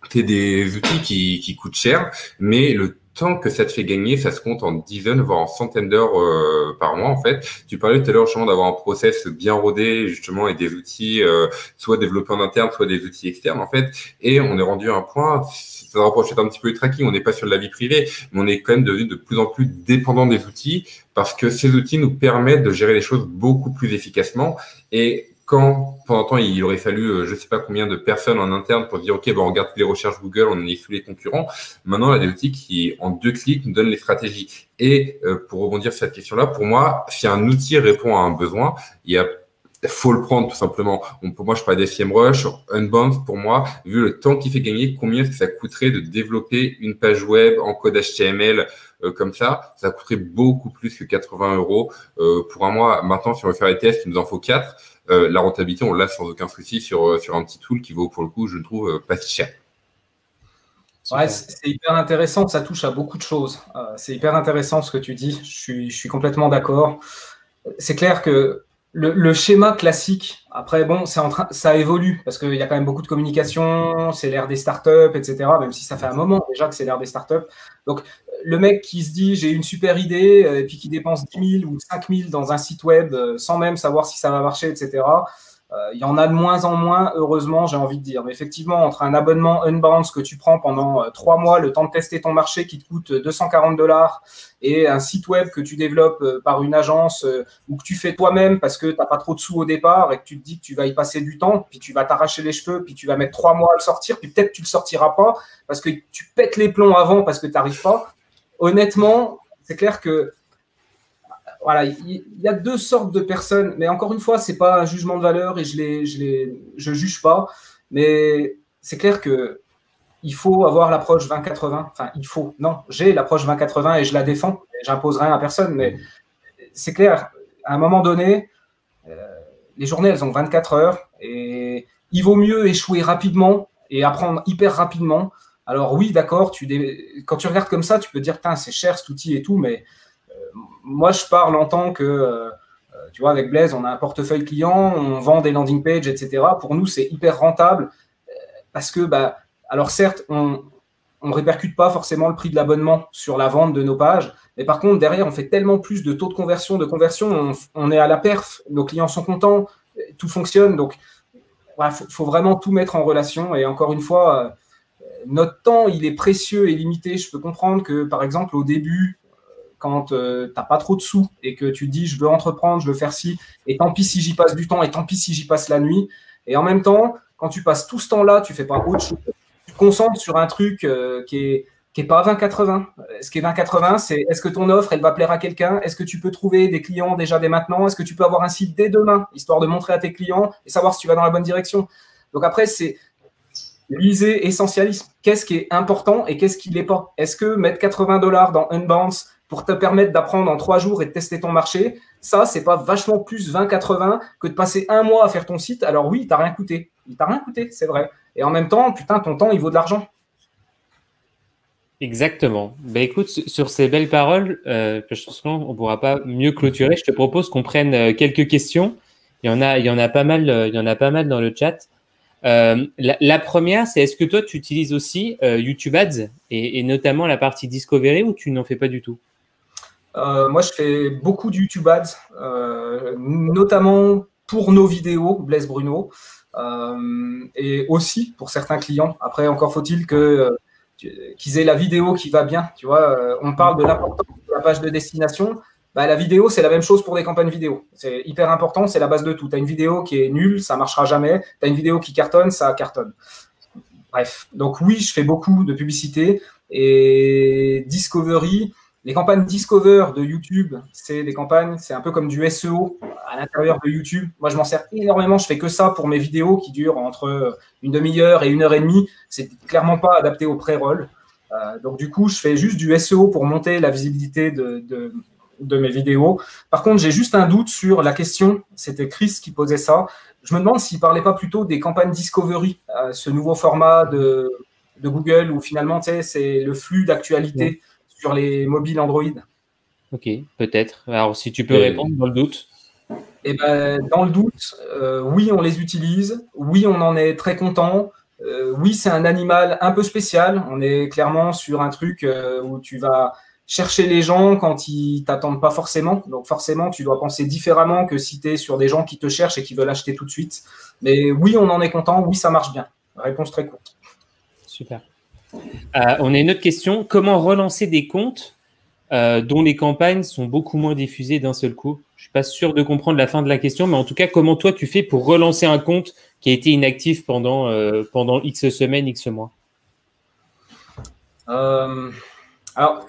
c'est des outils qui coûtent cher, mais le temps que ça te fait gagner, ça se compte en dizaines, voire en centaines d'heures par mois, en fait. Tu parlais tout à l'heure, justement, d'avoir un process bien rodé, justement, et des outils soit développés en interne, soit des outils externes, en fait. Et on est rendu à un point, ça rapproche un petit peu du tracking, on n'est pas sur de la vie privée, mais on est quand même devenu de plus en plus dépendant des outils, parce que ces outils nous permettent de gérer les choses beaucoup plus efficacement. Et quand, pendant un temps, il aurait fallu, je sais pas combien de personnes en interne pour dire, OK, on regarde toutes les recherches Google, on est sous les concurrents. Maintenant, il y a des outils qui, en 2 clics, nous donnent les stratégies. Et pour rebondir sur cette question-là, pour moi, si un outil répond à un besoin, faut le prendre tout simplement. Pour moi, je parlais d'SEMrush, Unbound, pour moi, vu le temps qu'il fait gagner, combien est-ce que ça coûterait de développer une page web en code HTML comme ça coûterait beaucoup plus que €80 pour un mois. Maintenant, si on veut faire les tests, il nous en faut 4. La rentabilité, on l'a sans aucun souci sur un petit tool qui vaut, pour le coup, je trouve, pas si cher. Ouais, c'est hyper intéressant, ça touche à beaucoup de choses. C'est hyper intéressant ce que tu dis, je suis complètement d'accord. C'est clair que le schéma classique, après, bon, ça évolue parce qu'il y a quand même beaucoup de communication, c'est l'ère des startups, etc., même si ça fait un moment déjà que c'est l'ère des startups. Donc, le mec qui se dit j'ai une super idée et puis qui dépense 10 000 ou 5 000 dans un site web sans même savoir si ça va marcher, etc., il y en a de moins en moins, heureusement, j'ai envie de dire. Mais effectivement, entre un abonnement Unbound que tu prends pendant 3 mois, le temps de tester ton marché qui te coûte $240 et un site web que tu développes par une agence ou que tu fais toi-même parce que tu n'as pas trop de sous au départ et que tu te dis que tu vas y passer du temps, puis tu vas t'arracher les cheveux, puis tu vas mettre 3 mois à le sortir, puis peut-être tu ne le sortiras pas parce que tu pètes les plombs avant parce que tu n'arrives pas. Honnêtement, c'est clair que voilà, il y a 2 sortes de personnes, mais encore une fois, c'est pas un jugement de valeur et je juge pas, mais c'est clair que il faut avoir l'approche 20-80. Enfin, il faut. Non, j'ai l'approche 20-80 et je la défends. J'impose rien à personne, mais c'est clair, à un moment donné, les journées, elles ont 24 heures et il vaut mieux échouer rapidement et apprendre hyper rapidement. Alors oui, d'accord, quand tu regardes comme ça, tu peux dire, c'est cher cet outil et tout, mais moi, je parle en tant que, tu vois, avec Blaise, on a un portefeuille client, on vend des landing pages, etc. Pour nous, c'est hyper rentable parce que, alors certes, on ne répercute pas forcément le prix de l'abonnement sur la vente de nos pages, mais par contre, derrière, on fait tellement plus de taux de conversion, on est à la perf, nos clients sont contents, tout fonctionne. Donc, il faut vraiment tout mettre en relation. Et encore une fois, notre temps, il est précieux et limité. Je peux comprendre que, par exemple, au début, quand tu n'as pas trop de sous et que tu te dis, je veux entreprendre, je veux faire ci, et tant pis si j'y passe du temps, et tant pis si j'y passe la nuit. Et en même temps, quand tu passes tout ce temps-là, tu ne fais pas autre chose. Tu te concentres sur un truc qui est pas 20-80. Ce qui est 20-80, c'est est-ce que ton offre, elle va plaire à quelqu'un? Est-ce que tu peux trouver des clients déjà dès maintenant? Est-ce que tu peux avoir un site dès demain, histoire de montrer à tes clients et savoir si tu vas dans la bonne direction? Donc après, c'est lisez essentialisme. Qu'est-ce qui est important et qu'est-ce qui ne l'est pas? Est-ce que mettre $80 dans Unbounce pour te permettre d'apprendre en 3 jours et de tester ton marché, ça, c'est pas vachement plus 20-80 que de passer 1 mois à faire ton site? Alors oui, il t'a rien coûté. Il t'a rien coûté, c'est vrai. Et en même temps, putain, ton temps, il vaut de l'argent. Exactement. Écoute, sur ces belles paroles, je pense qu'on ne pourra pas mieux clôturer. Je te propose qu'on prenne quelques questions. Il y en a pas mal dans le chat. La première, c'est est-ce que toi, tu utilises aussi YouTube Ads et notamment la partie Discovery ou tu n'en fais pas du tout? Moi, je fais beaucoup de YouTube Ads, notamment pour nos vidéos, Blaise Bruno, et aussi pour certains clients. Après, encore faut-il qu'ils aient la vidéo qui va bien. Tu vois, on parle de l'importance de la page de destination. La vidéo, c'est la même chose pour des campagnes vidéo. C'est hyper important, c'est la base de tout. Tu as une vidéo qui est nulle, ça ne marchera jamais. Tu as une vidéo qui cartonne, ça cartonne. Bref, donc oui, je fais beaucoup de publicité. Et Discovery, les campagnes Discover de YouTube, c'est des campagnes, c'est un peu comme du SEO à l'intérieur de YouTube. Moi, je m'en sers énormément. Je fais que ça pour mes vidéos qui durent entre une demi-heure et 1 heure et demie. C'est clairement pas adapté au pré-roll. Donc, du coup, je fais juste du SEO pour monter la visibilité de mes vidéos. Par contre, j'ai juste un doute sur la question. C'était Chris qui posait ça. Je me demande s'il ne parlait pas plutôt des campagnes Discovery, ce nouveau format de Google où finalement, tu sais, c'est le flux d'actualité sur les mobiles Android. Ok, peut-être. Alors, si tu peux répondre dans le doute. Eh dans le doute, oui, on les utilise. Oui, on en est très content. Oui, c'est un animal un peu spécial. On est clairement sur un truc où tu vas chercher les gens quand ils t'attendent pas forcément. Donc forcément, tu dois penser différemment que si tu es sur des gens qui te cherchent et qui veulent acheter tout de suite. Mais oui, on en est content. Oui, ça marche bien. Réponse très courte. Super. On a une autre question. Comment relancer des comptes dont les campagnes sont beaucoup moins diffusées d'un seul coup? Je ne suis pas sûr de comprendre la fin de la question, mais en tout cas, comment toi, tu fais pour relancer un compte qui a été inactif pendant X semaines, X mois? Alors,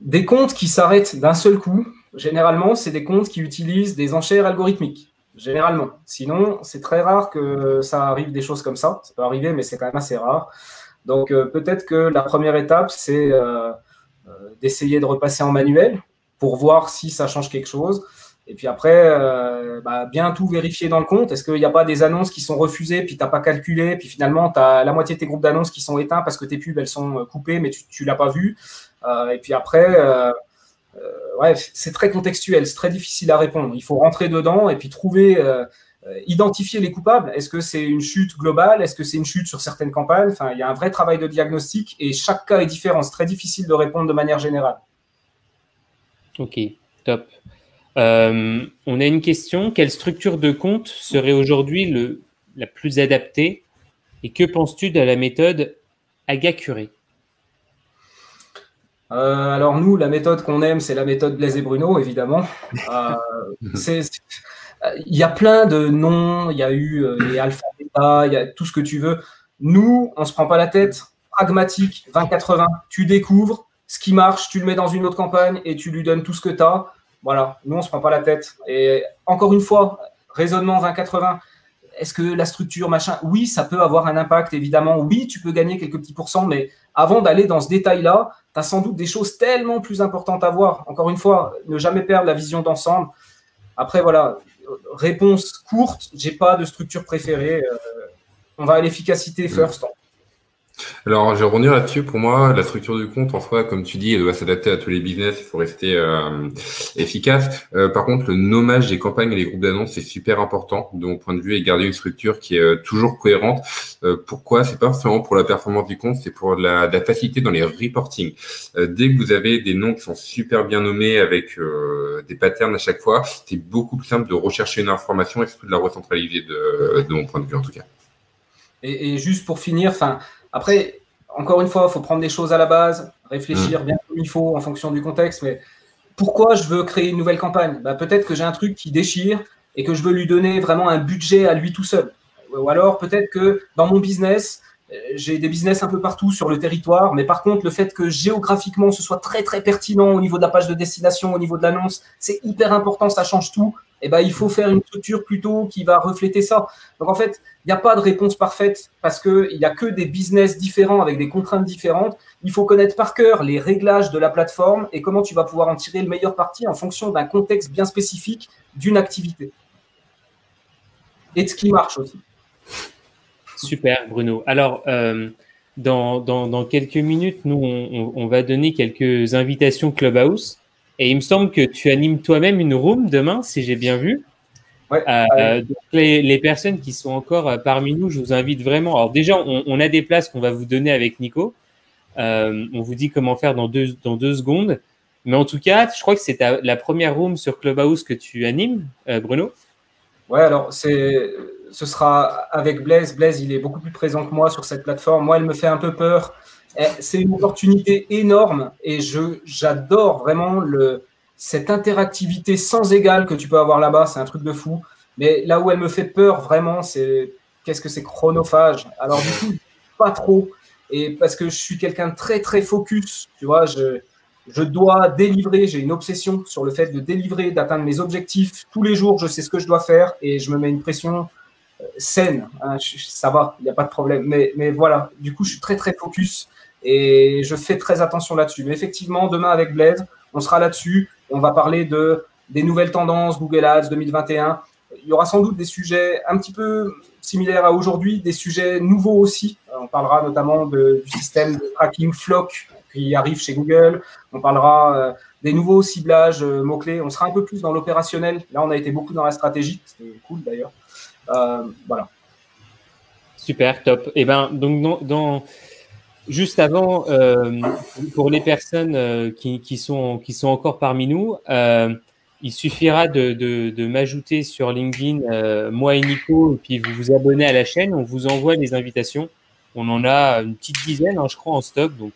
des comptes qui s'arrêtent d'un seul coup, généralement, c'est des comptes qui utilisent des enchères algorithmiques. Généralement. Sinon, c'est très rare que ça arrive des choses comme ça. Ça peut arriver, mais c'est quand même assez rare. Donc, peut-être que la première étape, c'est d'essayer de repasser en manuel pour voir si ça change quelque chose. Et puis après, bien tout vérifier dans le compte. Est-ce qu'il n'y a pas des annonces qui sont refusées, puis tu n'as pas calculé, puis finalement, tu as la moitié de tes groupes d'annonces qui sont éteints parce que tes pubs, elles sont coupées, mais tu ne l'as pas vu. Et puis après, c'est très contextuel, c'est très difficile à répondre. Il faut rentrer dedans et puis trouver, identifier les coupables. Est-ce que c'est une chute globale? Est-ce que c'est une chute sur certaines campagnes? Enfin, il y a un vrai travail de diagnostic et chaque cas est différent. C'est très difficile de répondre de manière générale. Ok, top. On a une question. Quelle structure de compte serait aujourd'hui la plus adaptée? Et que penses-tu de la méthode Agacuré? Alors nous, la méthode qu'on aime, c'est la méthode Blaise et Bruno, évidemment. Il y a plein de noms, il y a eu les alpha, bêta, il y a tout ce que tu veux. Nous, on ne se prend pas la tête. Pragmatique, 20-80. Tu découvres ce qui marche, tu le mets dans une autre campagne et tu lui donnes tout ce que tu as. Voilà, nous, on ne se prend pas la tête. Et encore une fois, raisonnement 20-80. est-ce que la structure, machin, oui, ça peut avoir un impact, évidemment. Oui, tu peux gagner quelques petits pourcents, mais avant d'aller dans ce détail-là, tu as sans doute des choses tellement plus importantes à voir. Encore une fois, ne jamais perdre la vision d'ensemble. Après, voilà, réponse courte, j'ai pas de structure préférée. On va à l'efficacité first. Alors, je vais revenir là-dessus. Pour moi, la structure du compte, en soi, comme tu dis, elle doit s'adapter à tous les business. Il faut rester efficace. Par contre, le nommage des campagnes et les groupes d'annonces, c'est super important de mon point de vue et garder une structure qui est toujours cohérente. Pourquoi? C'est pas forcément pour la performance du compte, c'est pour la facilité dans les reporting. Dès que vous avez des noms qui sont super bien nommés avec des patterns à chaque fois, c'est beaucoup plus simple de rechercher une information et surtout de la recentraliser de mon point de vue en tout cas. Et juste pour finir, après, encore une fois, il faut prendre des choses à la base, réfléchir bien comme il faut en fonction du contexte. Mais pourquoi je veux créer une nouvelle campagne? Peut-être que j'ai un truc qui déchire et que je veux lui donner vraiment un budget à lui tout seul. Ou alors peut-être que dans mon business, j'ai des business un peu partout sur le territoire, mais par contre, le fait que géographiquement, ce soit très, très pertinent au niveau de la page de destination, au niveau de l'annonce, c'est hyper important, ça change tout. Et il faut faire une structure plutôt qui va refléter ça. Donc, en fait, il n'y a pas de réponse parfaite parce qu'il n'y a que des business différents avec des contraintes différentes. Il faut connaître par cœur les réglages de la plateforme et comment tu vas pouvoir en tirer le meilleur parti en fonction d'un contexte bien spécifique d'une activité. Et de ce qui marche aussi. Super, Bruno. Alors, dans quelques minutes, nous, on va donner quelques invitations Clubhouse. Et il me semble que tu animes toi-même une room demain, si j'ai bien vu. Ouais, donc les personnes qui sont encore parmi nous, je vous invite vraiment. Alors déjà, on a des places qu'on va vous donner avec Nico. On vous dit comment faire dans deux secondes. Mais en tout cas, je crois que c'est la première room sur Clubhouse que tu animes, Bruno. Ouais, alors ce sera avec Blaise. Blaise, il est beaucoup plus présent que moi sur cette plateforme. Moi, elle me fait un peu peur. C'est une opportunité énorme et j'adore vraiment cette interactivité sans égale que tu peux avoir là-bas. C'est un truc de fou. Mais là où elle me fait peur vraiment, c'est qu'est-ce que c'est chronophage. Alors du coup, pas trop. Et parce que je suis quelqu'un de très, très focus. Tu vois, je dois délivrer. J'ai une obsession sur le fait de délivrer, d'atteindre mes objectifs. Tous les jours, je sais ce que je dois faire et je me mets une pression saine. Hein, ça va, il n'y a pas de problème. Mais voilà, du coup, je suis très, très focus. Et je fais très attention là-dessus. Mais effectivement, demain avec Blaise, on sera là-dessus. On va parler des nouvelles tendances, Google Ads 2021. Il y aura sans doute des sujets un petit peu similaires à aujourd'hui, des sujets nouveaux aussi. On parlera notamment du système de tracking Flock qui arrive chez Google. On parlera des nouveaux ciblages mots-clés. On sera un peu plus dans l'opérationnel. Là, on a été beaucoup dans la stratégie. C'était cool d'ailleurs. Voilà. Super, top. Et donc juste avant, pour les personnes qui sont encore parmi nous, il suffira de m'ajouter sur LinkedIn, moi et Nico, et puis vous vous abonnez à la chaîne. On vous envoie les invitations. On en a une petite dizaine, je crois, en stock. Donc,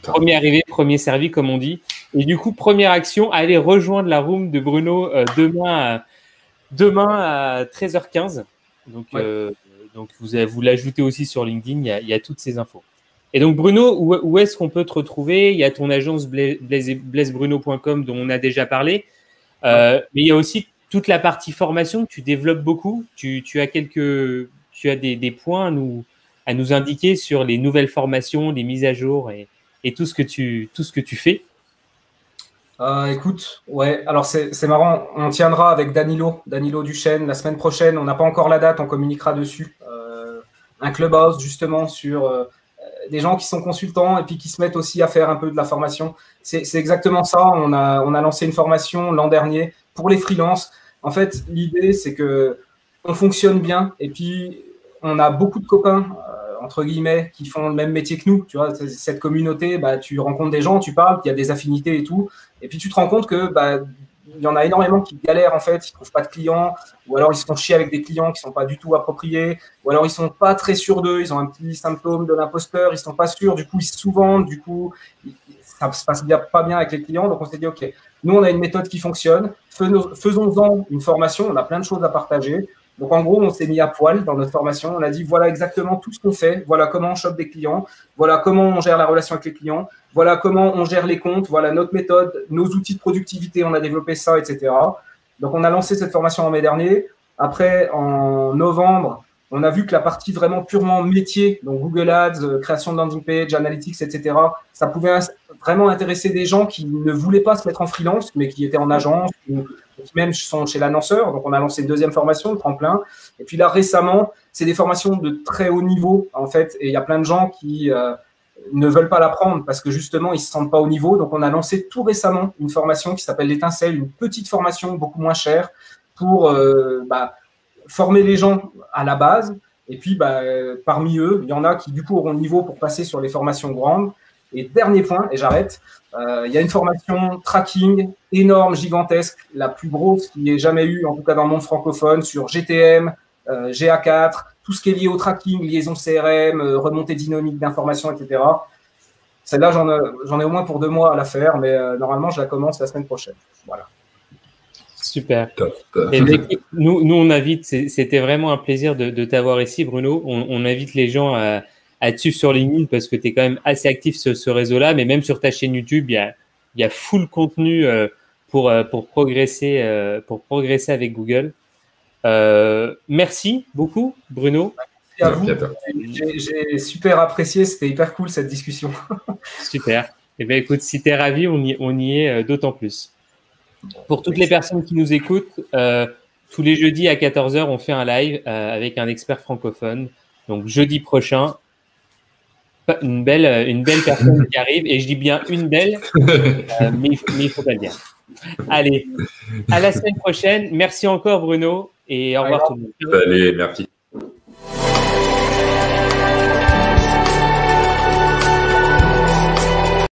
premier arrivé, premier servi, comme on dit. Et du coup, première action, allez rejoindre la room de Bruno demain à 13h15. Donc, ouais. Donc vous l'ajoutez aussi sur LinkedIn. Il y a toutes ces infos. Et donc, Bruno, où est-ce qu'on peut te retrouver? Il y a ton agence blaisebruno.com dont on a déjà parlé. Mais il y a aussi toute la partie formation que tu développes beaucoup. Tu as des points à nous indiquer sur les nouvelles formations, les mises à jour et tout ce que tu fais. Écoute, ouais, alors c'est marrant. On tiendra avec Danilo Duchesne la semaine prochaine. On n'a pas encore la date, on communiquera dessus. Un clubhouse justement sur des gens qui sont consultants et puis qui se mettent aussi à faire un peu de la formation. C'est exactement ça. On a lancé une formation l'an dernier pour les freelances. En fait, l'idée, c'est que on fonctionne bien et puis on a beaucoup de copains, entre guillemets, qui font le même métier que nous. Tu vois, cette communauté, tu rencontres des gens, tu parles, il y a des affinités et tout. Et puis, tu te rends compte que il y en a énormément qui galèrent, en fait, ils ne trouvent pas de clients, ou alors ils se font chier avec des clients qui ne sont pas du tout appropriés, ou alors ils ne sont pas très sûrs d'eux, ils ont un petit symptôme de l'imposteur, ils ne sont pas sûrs, du coup, ils se sous-vendent, du coup, ça ne se passe pas bien avec les clients. Donc, on s'est dit, OK, nous, on a une méthode qui fonctionne, faisons-en une formation, on a plein de choses à partager. Donc, en gros, on s'est mis à poil dans notre formation. On a dit, voilà exactement tout ce qu'on fait. Voilà comment on chope des clients. Voilà comment on gère la relation avec les clients. Voilà comment on gère les comptes. Voilà notre méthode, nos outils de productivité. On a développé ça, etc. Donc, on a lancé cette formation en mai dernier. Après, en novembre, on a vu que la partie vraiment purement métier, donc Google Ads, création de landing page, analytics, etc., ça pouvait vraiment intéresser des gens qui ne voulaient pas se mettre en freelance, mais qui étaient en agence ou qui même sont chez l'annonceur. Donc, on a lancé une deuxième formation, le tremplin. Et puis là, récemment, c'est des formations de très haut niveau, en fait. Et il y a plein de gens qui ne veulent pas l'apprendre parce que justement, ils ne se sentent pas au niveau. Donc, on a lancé tout récemment une formation qui s'appelle l'Étincelle, une petite formation beaucoup moins chère pour former les gens à la base. Et puis, parmi eux, il y en a qui, du coup, auront le niveau pour passer sur les formations grandes. Et dernier point, et j'arrête, il y a une formation tracking énorme, gigantesque, la plus grosse qu'il y ait jamais eu, en tout cas dans le monde francophone, sur GTM, GA4, tout ce qui est lié au tracking, liaison CRM, remontée dynamique d'informations, etc. Celle-là, j'en ai au moins pour 2 mois à la faire, mais normalement, je la commence la semaine prochaine. Voilà. Super. Et nous, on invite, c'était vraiment un plaisir de t'avoir ici, Bruno. On invite les gens à te suivre sur LinkedIn parce que tu es quand même assez actif sur ce réseau-là, mais même sur ta chaîne YouTube, il y a full contenu pour progresser avec Google. Merci beaucoup, Bruno. Merci à vous. J'ai super apprécié, c'était hyper cool cette discussion. Super. Eh bien, écoute, si tu es ravi, on y est d'autant plus. Pour toutes les personnes qui nous écoutent, tous les jeudis à 14h, on fait un live avec un expert francophone. Donc, jeudi prochain, une belle personne qui arrive. Et je dis bien une belle, mais il faut pas le dire. Allez, à la semaine prochaine. Merci encore, Bruno. Et au revoir tout le monde. Allez, merci.